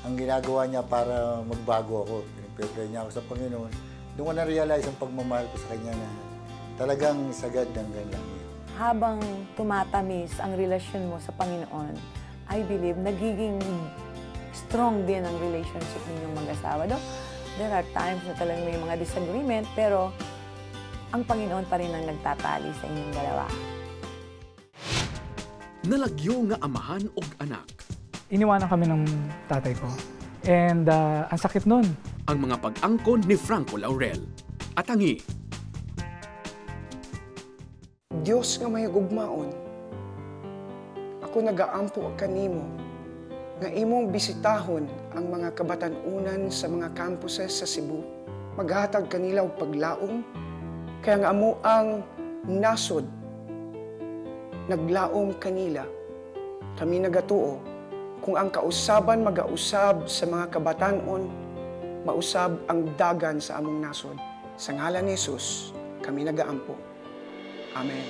ang ginagawa niya para magbago ako. Pinipray niya ako sa Panginoon. Doon ko na-realize ang pagmamahal ko sa Kanya na talagang sagad ng ganyan. Habang tumatamis ang relasyon mo sa Panginoon, I believe nagiging strong din ang relationship ninyong mag-asawa. There are times na talagang may mga disagreement, pero ang Panginoon pa rin ang nagtatali sa inyong dalawa. Nalagyo nga amahan og anak. Iniwanan kami ng tatay ko. And ang sakit nun. Ang mga pag-angkon ni Franco Laurel. Atangi. Diyos nga may gugmaon. Ako nagaampo kanimo nga imong bisitahon ang mga kabatan-unan sa mga campuses sa Cebu. Maghatag kanila og paglaom, kaya nga amo ang nasod naglaom kanila. Kami nagatuo, kung ang kausaban magausab sa mga kabatan-on, mausab ang dagan sa among nasod. Sa ngalan ni Jesus, kami nagaampo. Amen.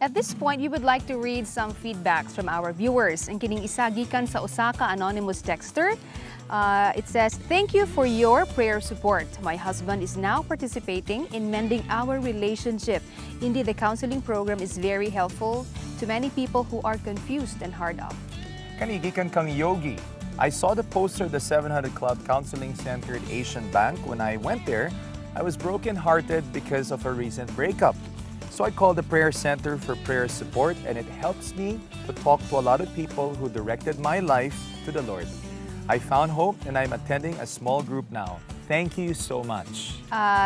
At this point, we would like to read some feedbacks from our viewers. Ang kining isa gikan sa Osaka anonymous texter. It says, "Thank you for your prayer support. My husband is now participating in mending our relationship. Indeed, the counseling program is very helpful to many people who are confused and hard up." Kanigikan kang Yogi. I saw the poster of the 700 Club Counseling Center at Asian Bank. When I went there, I was broken-hearted because of a recent breakup. So I called the prayer center for prayer support, and it helps me to talk to a lot of people who directed my life to the Lord. I found hope, and I'm attending a small group now. Thank you so much.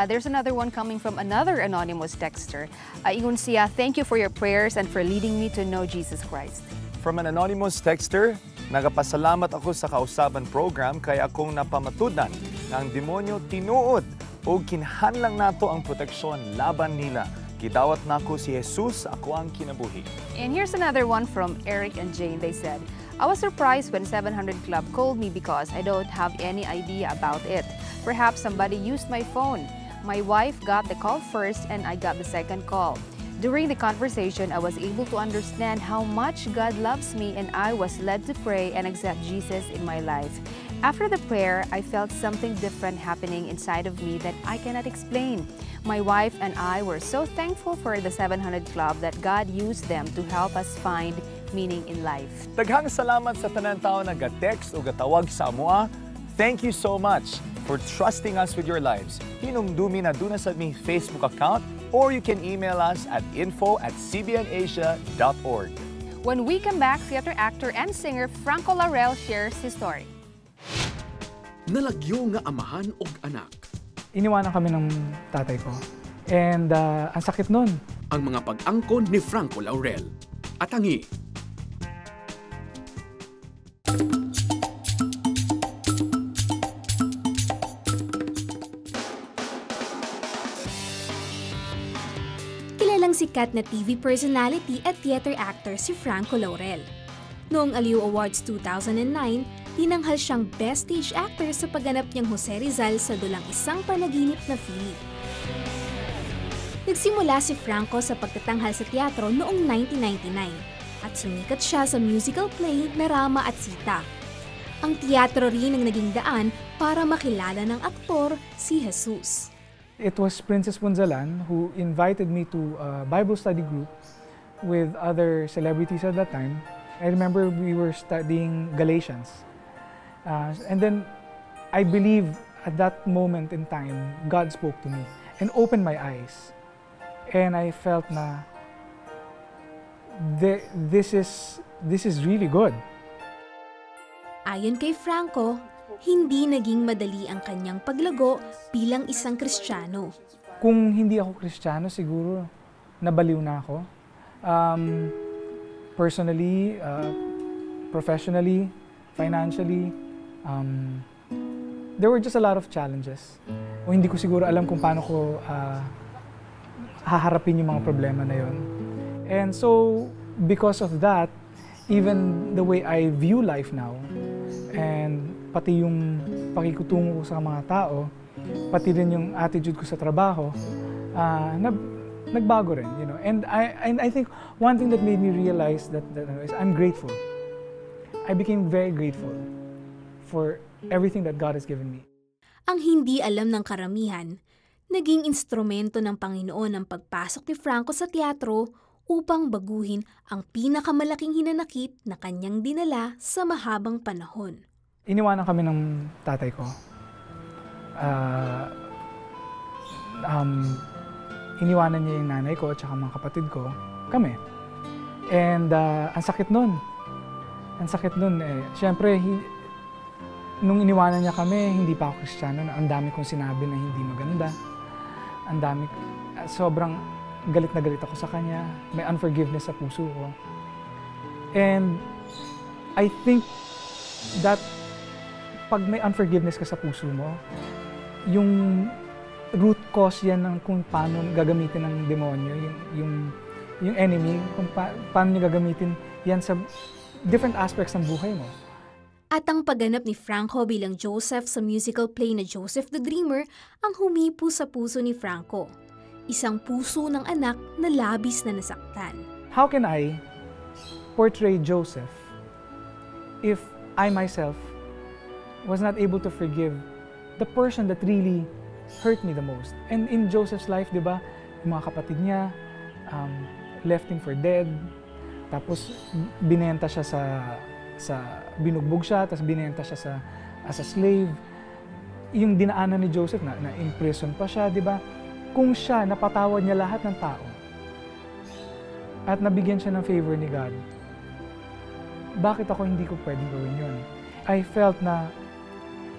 There's another one coming from another anonymous texter. Ingon siya, "Thank you for your prayers and for leading me to know Jesus Christ." From an anonymous texter, nagapasalamat ako sa kausaban program kaya akong napamatudan na ang demonyo tinuod o kinahanglan nato ang proteksyon laban nila. Gidawat nako si Jesus, ako ang kinabuhi. And here's another one from Eric and Jane. They said, "I was surprised when 700 Club called me because I don't have any idea about it. Perhaps somebody used my phone. My wife got the call first and I got the second call. During the conversation, I was able to understand how much God loves me, and I was led to pray and accept Jesus in my life. After the prayer, I felt something different happening inside of me that I cannot explain. My wife and I were so thankful for the 700 Club that God used them to help us find meaning in life." Daghang salamat sa tanan tao na ga-text o gatawag sa amoa. Thank you so much for trusting us with your lives. Hinumdumi na duna sa aming Facebook account, or you can email us at info@cbnasia.org. When we come back, theater actor and singer Franco Laurel shares his story. Nalagyo nga amahan og anak. Iniwanan kami ng tatay ko. And ang sakit nun. Ang mga pag-angkon ni Franco Laurel. Atangi. Kilalang sikat na TV personality at theater actor si Franco Laurel. Noong Aliw Awards 2009, tinanghal siyang Best Stage Actor sa pagganap niyang Jose Rizal sa dulang Isang Panaginip na Philly. Nagsimula si Franco sa pagtatanghal sa teatro noong 1999. at sumikat siya sa musical play na Rama at Sita. Ang teatro rin ang naging daan para makilala ng aktor si Jesus. It was Princess Punzalan who invited me to a Bible study group with other celebrities at that time. I remember we were studying Galatians. And then I believe at that moment in time, God spoke to me and opened my eyes. And I felt na this is really good. Ayon kay Franco, hindi naging madali ang kanyang paglago bilang isang Kristiyano. Kung hindi ako Kristiyano, siguro nabaliw na ako. Personally, professionally, financially, there were just a lot of challenges. O hindi ko siguro alam kung paano ko haharapin yung mga problema na yun. And so, because of that, even the way I view life now, and pati yung pakikutungo ko sa mga tao, pati rin yung attitude ko sa trabaho, nagbago rin, you know. And I think one thing that made me realize that is I'm grateful. I became very grateful for everything that God has given me. Ang hindi alam ng karamihan, naging instrumento ng Panginoon ang pagpasok ni Franco sa teatro upang baguhin ang pinakamalaking hinanakit na kanyang dinala sa mahabang panahon. Iniwanan kami ng tatay ko. Iniwanan niya yung nanay ko at saka mga kapatid ko, kami. And ang sakit nun. Ang sakit nun eh. Siyempre, nung iniwanan niya kami, hindi pa ako Kristiyano. Ang dami kong sinabi na hindi maganda. Ang dami, sobrang galit na galit ako sa kanya. May unforgiveness sa puso ko. And I think that pag may unforgiveness ka sa puso mo, yung root cause yan ng kung paano gagamitin ng demonyo, yung enemy, kung paano niya gagamitin yan sa different aspects ng buhay mo. At ang pagganap ni Franco bilang Joseph sa musical play na Joseph the Dreamer ang humipo sa puso ni Franco. Isang puso ng anak na labis na nasaktan. How can I portray Joseph if I myself was not able to forgive the person that really hurt me the most? And in Joseph's life, di ba, yung mga kapatid niya left him for dead, tapos binenta siya binugbog siya, tapos binenta siya as a slave. Yung dinaanan ni Joseph na in-prison pa siya, di ba? Kung siya, napatawad niya lahat ng tao at nabigyan siya ng favor ni God, bakit ako hindi ko pwedeng gawin yun? I felt na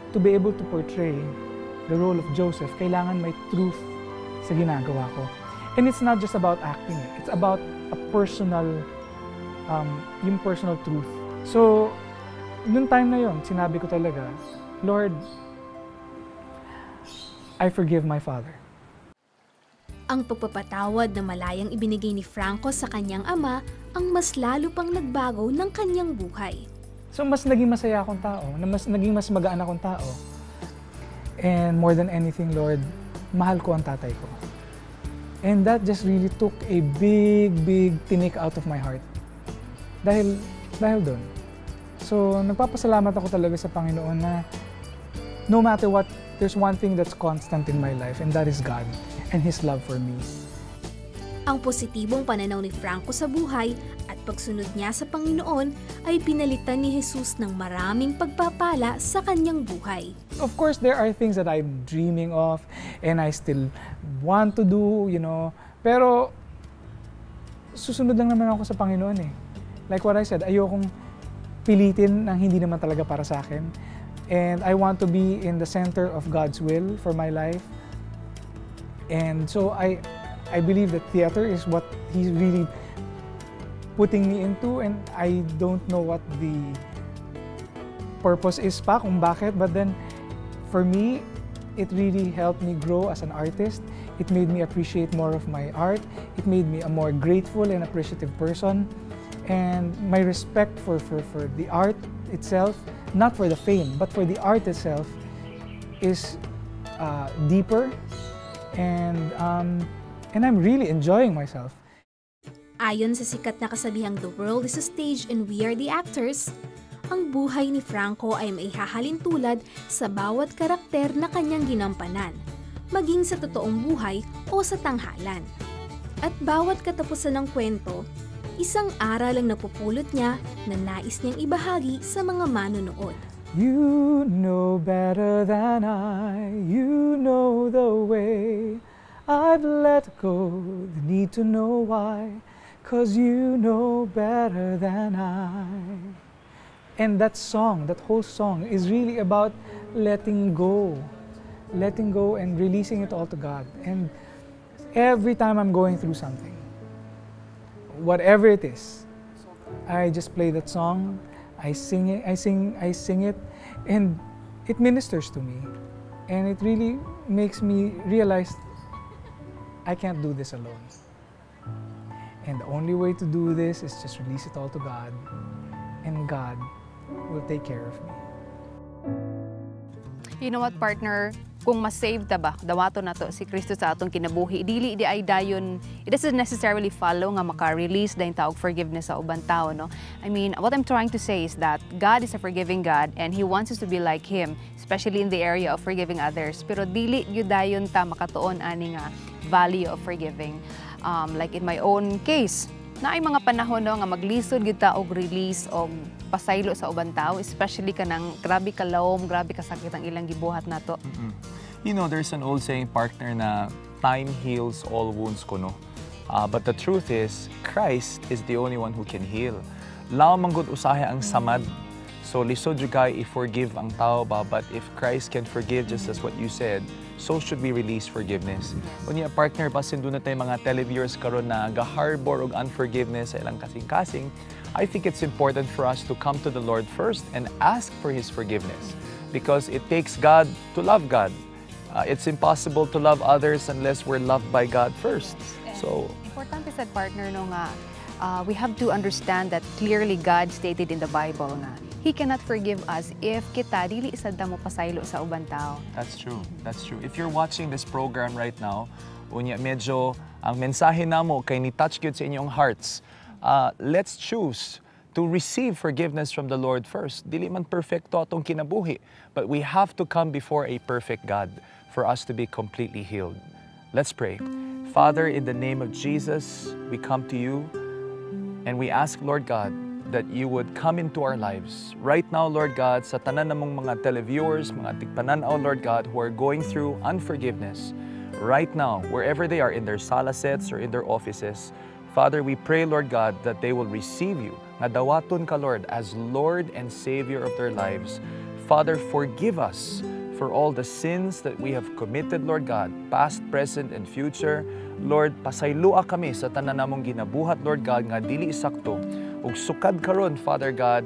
to be able to portray the role of Joseph, kailangan may truth sa ginagawa ko. And it's not just about acting, it's about a personal, yung personal truth. So, noong time na yon, sinabi ko talaga, Lord, I forgive my father. Ang pagpapatawad na malayang ibinigay ni Franco sa kanyang ama ang mas lalo pang nagbago ng kanyang buhay. So mas naging masaya akong tao, naging mas magaan akong tao. And more than anything, Lord, mahal ko ang tatay ko. And that just really took a big tinik out of my heart. Dahil doon. So nagpapasalamat ako talaga sa Panginoon na no matter what, there's one thing that's constant in my life, and that is God and His love for me. Ang positibong pananaw ni Franco sa buhay at pagsunod niya sa Panginoon ay pinalitan ni Jesus ng maraming pagpapala sa kanyang buhay. Of course, there are things that I'm dreaming of and I still want to do, you know. Pero susunod lang naman ako sa Panginoon eh. Like what I said, ayokong pilitin ng hindi naman talaga para sa akin. And I want to be in the center of God's will for my life. And so I believe that theater is what He's really putting me into, and I don't know what the purpose is pa kung bakit, but then for me, it really helped me grow as an artist. It made me appreciate more of my art. It made me a more grateful and appreciative person. And my respect for the art itself, not for the fame, but for the art itself, is deeper. And I'm really enjoying myself. Ayon sa sikat na kasabihang The World is a Stage and We Are the Actors, ang buhay ni Franco ay may hahalin tulad sa bawat karakter na kanyang ginampanan, maging sa totoong buhay o sa tanghalan. At bawat katapusan ng kwento, isang aral ang napupulot niya na nais niyang ibahagi sa mga manonood. You know better than I, you know the way. I've let go the need to know why, 'cause you know better than I. And that song, that whole song is really about letting go and releasing it all to God. And every time I'm going through something, whatever it is, I just play that song. I sing it, and it ministers to me. And it really makes me realize I can't do this alone. And the only way to do this is just release it all to God, and God will take care of me. You know what, partner? Kung masave ta ba, dawato na to si Kristo sa atong kinabuhi, dili di ay dayon, it doesn't necessarily follow nga maka-release dayon taog forgiveness sa ubang tao, no? I mean, what I'm trying to say is that God is a forgiving God and He wants us to be like Him, especially in the area of forgiving others. Pero dili yun dayon ta makatuon ani nga value of forgiving. Like in my own case, na ay mga panahon no, nga maglisod gyud ta og release og pasaylo sa ubang tao, especially kanang grabe kalawom, grabe kasakit ang ilang gibuhat nato. You know, there's an old saying, partner, na time heals all wounds ko, no? But the truth is, Christ is the only one who can heal. Lao manggod usahe ang samad. So lisod jud kay i-forgive ang tao ba, but if Christ can forgive just as what you said, so should we release forgiveness. Unya, partner, basin doon na tayo mga televiewers karon na ga-harbor og unforgiveness sa ilang kasing-kasing, I think it's important for us to come to the Lord first and ask for His forgiveness, because it takes God to love God. It's impossible to love others unless we're loved by God first. So, importante sa partner no nga, we have to understand that clearly God stated in the Bible na He cannot forgive us if kita dili sad mo pasaylo sa ubang tao. That's true. That's true. If you're watching this program right now, unya medyo ang mensahe namo kay ni touch gyud sa inyong hearts. Let's choose to receive forgiveness from the Lord first. Dili man perfecto atong kinabuhi, but we have to come before a perfect God for us to be completely healed. Let's pray. Father, in the name of Jesus, we come to you and we ask, Lord God, that you would come into our lives. Right now, Lord God, sa tanan namong mga televiewers, mga tigpananaw, Lord God, who are going through unforgiveness, right now, wherever they are, in their sala sets or in their offices, Father, we pray, Lord God, that they will receive you, nga dawaton ka, Lord, as Lord and Savior of their lives. Father, forgive us for all the sins that we have committed, Lord God, past, present, and future. Lord, pasaylua kami sa tanan namong ginabuhat, Lord God, nga dili sakto. Ug sukad karon, Father God,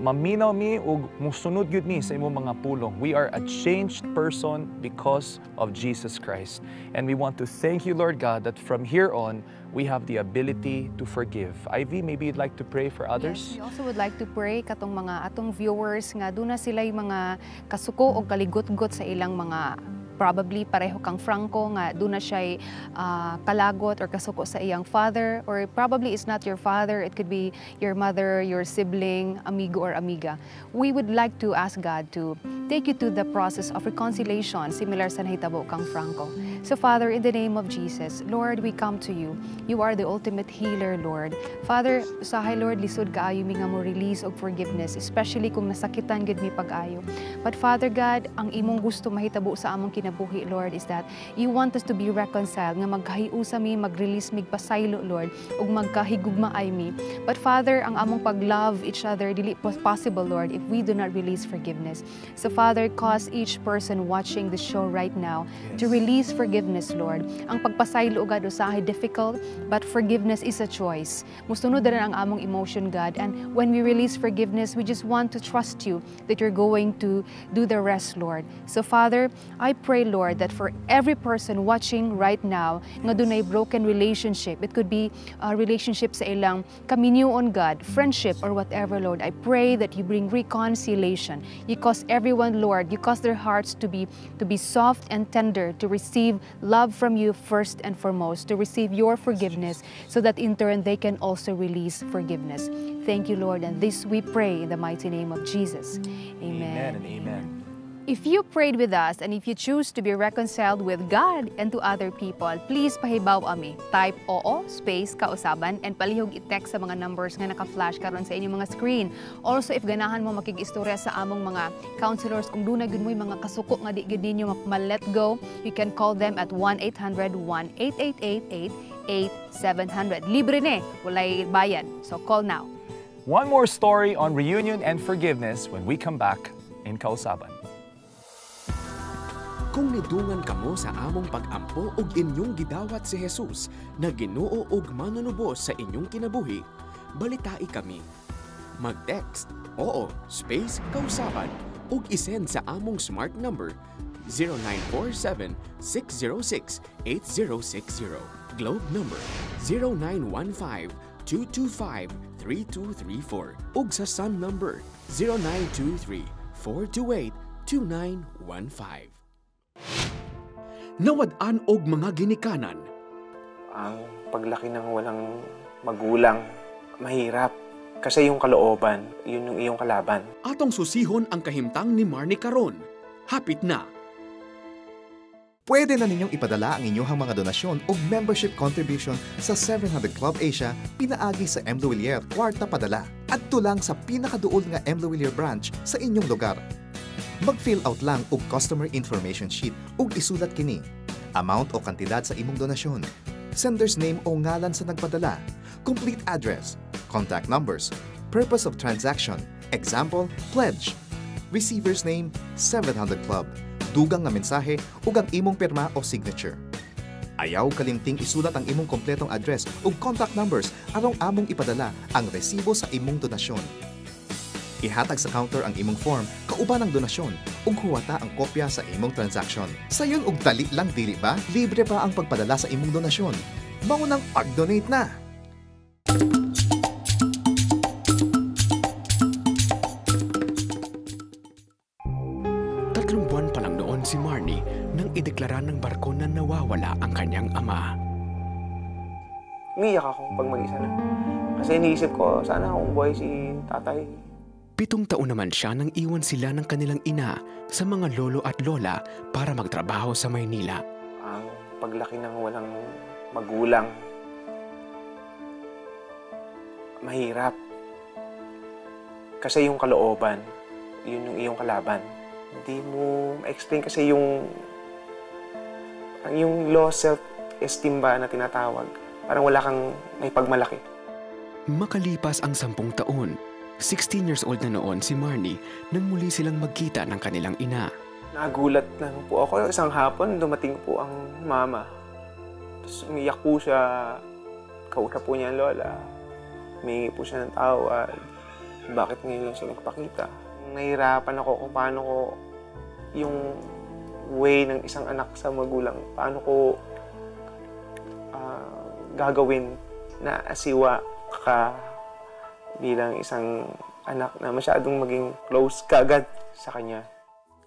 maminaw mi ug musunod gyud mi sa imong mga pulong. We are a changed person because of Jesus Christ. And we want to thank you, Lord God, that from here on, we have the ability to forgive. Ivy, maybe you'd like to pray for others? Yes, we also would like to pray katong mga atong viewers nga doon na sila yung mga kasuko o kaligot-got sa ilang mga probably pareho kang Franco nga doon na siya kalagot or kasuko sa iyang father, or probably it's not your father, it could be your mother, your sibling, amigo or amiga. We would like to ask God to take you to the process of reconciliation similar sa nahitabo kang Franco. So Father, in the name of Jesus, Lord, we come to you. You are the ultimate healer, Lord. Father, usahay Lord, lisod kaayo mi nga mo release og forgiveness, especially kung nasakitan gid mi pag-ayo. But Father God, ang imong gusto mahitabo sa among kinabuhi, Lord, is that you want us to be reconciled, nga magkahiusa mi, mag-release mig pasaylo, Lord, ug magkahigugmaay mi. But Father, ang among pag-love each other dili possible, Lord, if we do not release forgiveness. So Father, cause each person watching the show right now to release forgiveness, Lord. Ang pagpasaylo ugad usahay difficult, but forgiveness is a choice. Musunod na ang among emotion, God, and when we release forgiveness, we just want to trust you that you're going to do the rest, Lord. So Father, I pray, pray, Lord, that for every person watching right now, nga dunay broken relationship, it could be a relationship sa ilang kaminyoon, God, friendship, or whatever, Lord. I pray that you bring reconciliation. You cause everyone, Lord, you cause their hearts to be soft and tender, to receive love from you first and foremost, to receive your forgiveness, so that in turn they can also release forgiveness. Thank you, Lord, and this we pray in the mighty name of Jesus. Amen and amen. If you prayed with us and if you choose to be reconciled with God and to other people, please pahibaw ami. Type oo, space, kausaban, and palihog i-text sa mga numbers nga naka-flash karon sa inyong mga screen. Also, if ganahan mo makig-istorya sa among mga counselors, kung doon na gud mo'y mga kasuko nga di gud ninyo ma-let go, you can call them at 1-800-1888-8700. Libre ne, walay bayad. So call now. One more story on reunion and forgiveness when we come back in Kausaban. Kung nidungan kamo sa among pag-ampo ug inyong gidawat si Jesus na Ginoo ug manunubos sa inyong kinabuhi, balitai kami. Mag-text oo space kausaban ug isend sa among smart number 0947-606-8060, Globe number 0915-225-3234 ug sa Sun number 0923-428-2915. Nawad-an og mga ginikanan. Ang paglaki ng walang magulang, mahirap. Kasi yung kalooban, yun yung iyong kalaban. Atong susihon ang kahimtang ni Marnie karon. Hapit na. Pwede na ninyong ipadala ang inyong mga donasyon o membership contribution sa 700 Club Asia pinaagi sa M. Luwilier Kwarta Padala at tulang sa pinakaduol nga M. Luwilier branch sa inyong lugar. Mag-fill out lang og customer information sheet ug isulat kini. Amount o kantidad sa imong donasyon, sender's name o ngalan sa nagpadala, complete address, contact numbers, purpose of transaction, example, pledge, receiver's name, 700 Club, dugang nga mensahe ug ang imong pirma o signature. Ayaw kalimting isulat ang imong kompletong address ug contact numbers aron among ipadala ang resibo sa imong donasyon. Ihatag sa counter ang imong form, kauban ang donasyon, ug huwata ang kopya sa imong transaction. Sayon og dali lang dili ba? Libre pa ang pagpadala sa imong donasyon. Mao nang pag-donate na. Tatlong buwan pa lang noon si Marnie nang ideklara ng barko na nawawala ang kanyang ama. Umiyak ako pag mag-isa na. Kasi iniisip ko, sana akong buhay si tatay. 7 taon naman siya nang iwan sila ng kanilang ina sa mga lolo at lola para magtrabaho sa Maynila. Ang paglaki ng walang magulang, mahirap. Kasi yung kalooban, yun yung iyong kalaban. Hindi mo ma-explain kasi yung low self-esteem ba na tinatawag. Parang wala kang may pagmalaki. Makalipas ang 10 taon, 16 years old na noon si Marnie nang muli silang magkita ng kanilang ina. Nagulat lang po ako. Isang hapon, dumating po ang mama. Tapos umiyak po siya. Kausap po niya ang lola. Humingi po siya ng tawad. Bakit ngayon lang siya nagpakita? Nahirapan ako kung paano ko yung way ng isang anak sa magulang. Paano ko gagawin na asiwa ka bilang isang anak na masyadong maging close kaagad sa kanya.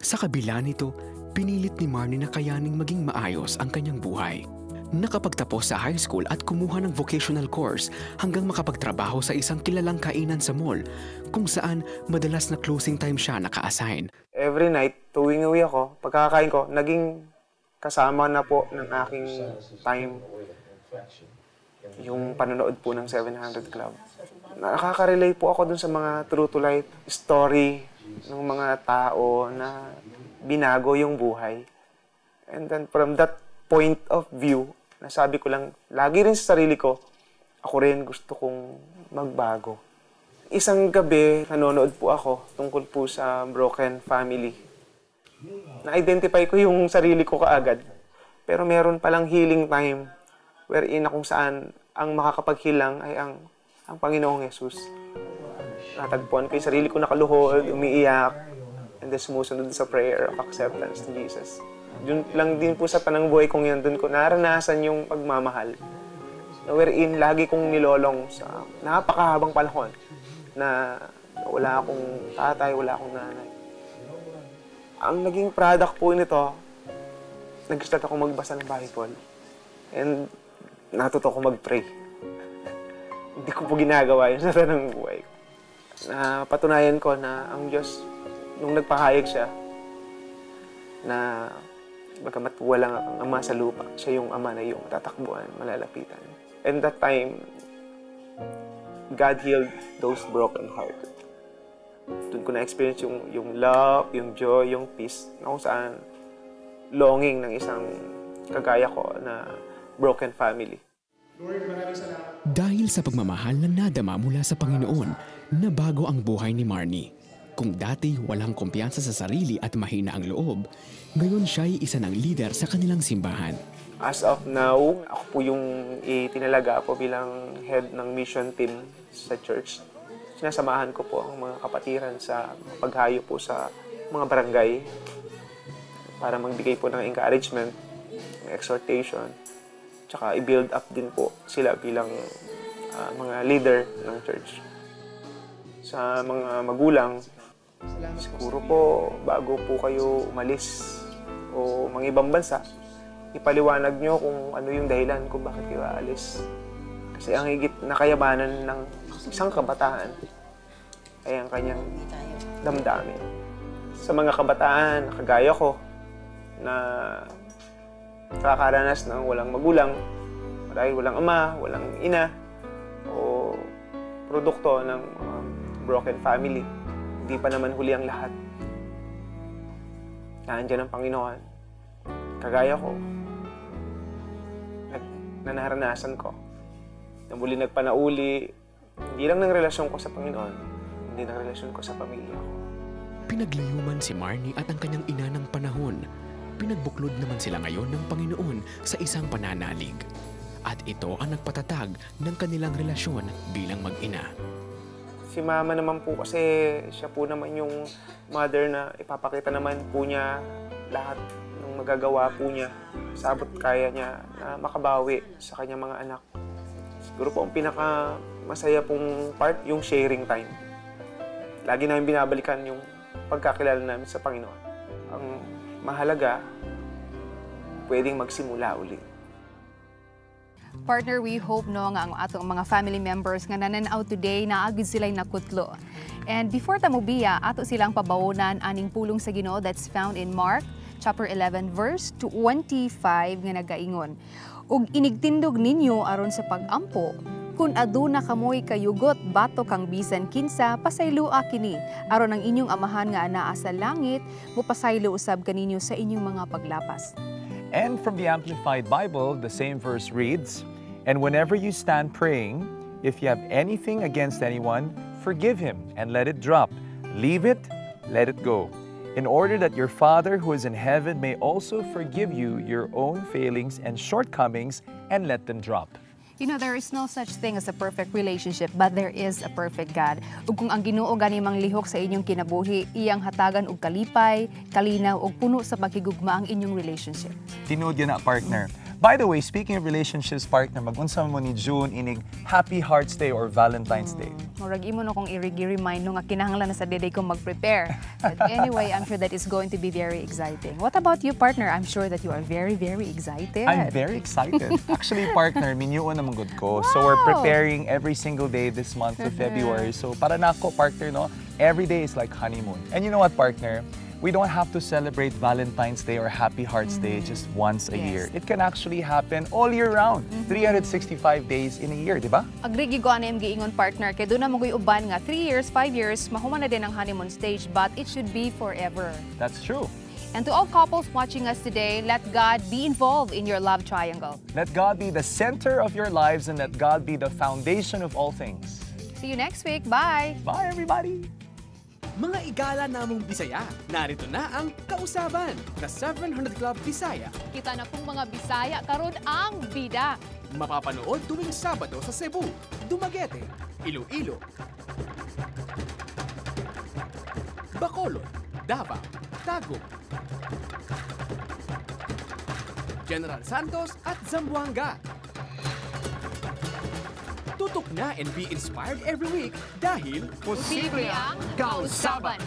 Sa kabila nito, pinilit ni Marnie na kayaning maging maayos ang kanyang buhay. Nakapagtapos sa high school at kumuha ng vocational course hanggang makapagtrabaho sa isang kilalang kainan sa mall kung saan madalas na closing time siya naka-assign. Every night, tuwing uwi ako, pagkakain ko, naging kasama na po ng aking time yung panonood po ng 700 Club. Nakaka-relate po ako dun sa mga true to life story ng mga tao na binago yung buhay. And then from that point of view, nasabi ko lang, lagi rin sa sarili ko, ako rin gusto kong magbago. Isang gabi, nanonood po ako tungkol po sa broken family. Na-identify ko yung sarili ko kaagad. Pero meron palang healing time wherein na kung saan ang makakapaghilang ay ang Panginoong Jesus. Natagpuan ko yung sarili ko nakaluhod, umiiyak. and then sumusunod sa prayer of acceptance ni Jesus. Yun lang din po sa panang buhay kong yun, doon ko naranasan yung pagmamahal. Na wherein lagi kong nilolong sa napakahabang panahon na wala akong tatay, wala akong nanay. Ang naging product po nito, nag-start ako magbasa ng Bible. And natuto ko mag-pray. Hindi ko po ginagawa yun sa tanang buhay ko. Napatunayan ko na ang Diyos, nung nagpahayag siya, na bagamat walang ang ama sa lupa, siya yung ama na yung tatakbuhan, malalapitan. And that time, God healed those broken hearted. Doon ko na-experience yung love, yung joy, yung peace, na kung saan longing ng isang kagaya ko na broken family. Dahil sa pagmamahal na nadama mula sa Panginoon, nabago ang buhay ni Marnie. Kung dati walang kumpiyansa sa sarili at mahina ang loob, ngayon siya'y isa ng leader sa kanilang simbahan. As of now, ako po yung itinalaga po bilang head ng mission team sa church. Sinasamahan ko po ang mga kapatiran sa paghayo po sa mga barangay para magbigay po ng encouragement, exhortation, tsaka i-build up din po sila bilang mga leader ng church. Sa mga magulang, siguro po bago po kayo umalis o mga ibang bansa, ipaliwanag nyo kung ano yung dahilan kung bakit kayo aalis. Kasi ang higit na kayamanan ng isang kabataan ay ang kanyang damdamin. Sa mga kabataan, kagaya ko, na nakakaranas ng walang magulang, dahil walang ama, walang ina, o produkto ng broken family, hindi pa naman huli ang lahat. Nandiyan ang Panginoon. Kagaya ko, na naranasan ko, na muli nagpanauli, hindi lang ng relasyon ko sa Panginoon, hindi ng relasyon ko sa pamilya ko. Pinagliyuman si Marnie at ang kanyang ina ng panahon. Pinagbuklod naman sila ngayon ng Panginoon sa isang pananalig. At ito ang nagpatatag ng kanilang relasyon bilang mag-ina. Si Mama naman po kasi siya po naman yung mother na ipapakita naman po niya lahat ng magagawa po niya. Sabot kaya niya na makabawi sa kanyang mga anak. Siguro po ang pinaka-masaya pong part, yung sharing time. Lagi namin binabalikan yung pagkakilala namin sa Panginoon. Ang mahalaga, pwedeng magsimula ulit. Partner, we hope no nga ang atong mga family members nga nananaw today na agad sila'y nakutlo. And before tamubiya, ato silang pabawonan aning pulong sa Ginoo that's found in Mark chapter 11 verse 25 nga nagaingon. Ug inigtindog ninyo aron sa pag-ampo, kun aduna kamoy kayugot bato kang bisan kinsa pasaylua kini aron ang inyong amahan nga anaa sa langit mopasaylo usab kaninyo sa inyong mga paglapas. And from the Amplified Bible, the same verse reads, "And whenever you stand praying, if you have anything against anyone, forgive him and let it drop. Leave it, let it go. In order that your Father who is in heaven may also forgive you your own failings and shortcomings and let them drop." You know, there is no such thing as a perfect relationship, but there is a perfect God. Ug kung ang Ginoo gani mang lihok sa inyong kinabuhi, iyang hatagan og kalipay, kalinaw ug puno sa paghigugma ang inyong relationship. Tinood yun na, partner. By the way, speaking of relationships, partner, mag-unsa mo ni June inig Happy Hearts Day or Valentine's Day. Murag imo no kung i-remind no nga kinahanglan na sa day ko mag-prepare. But anyway, I'm sure that is going to be very exciting. What about you, partner? I'm sure that you are very, very excited. I'm very excited. Actually, partner, minyuon naman good ko. Wow. So we're preparing every single day this month of February. So para na ako, partner, no, every day is like honeymoon. And you know what, partner? We don't have to celebrate Valentine's Day or Happy Hearts Day just once a year. It can actually happen all year round. 365 days in a year, di ba? Agree gigo ani ang giingon, partner, kay do na magoy uban nga 3 years, 5 years mahuman na din ang honeymoon stage, but it should be forever. That's true. And to all couples watching us today, let God be involved in your love triangle. Let God be the center of your lives and let God be the foundation of all things. See you next week. Bye! Bye, everybody! Mga igala namong Bisaya, narito na ang kausaban na 700 Club Bisaya. Kita na pong mga Bisaya karon ang bida. Mapapanood tuwing Sabado sa Cebu, Dumaguete, Iloilo, Bacolod, Davao, Tagum, General Santos at Zamboanga. Tutok na and be inspired every week dahil Posible ang kausaban.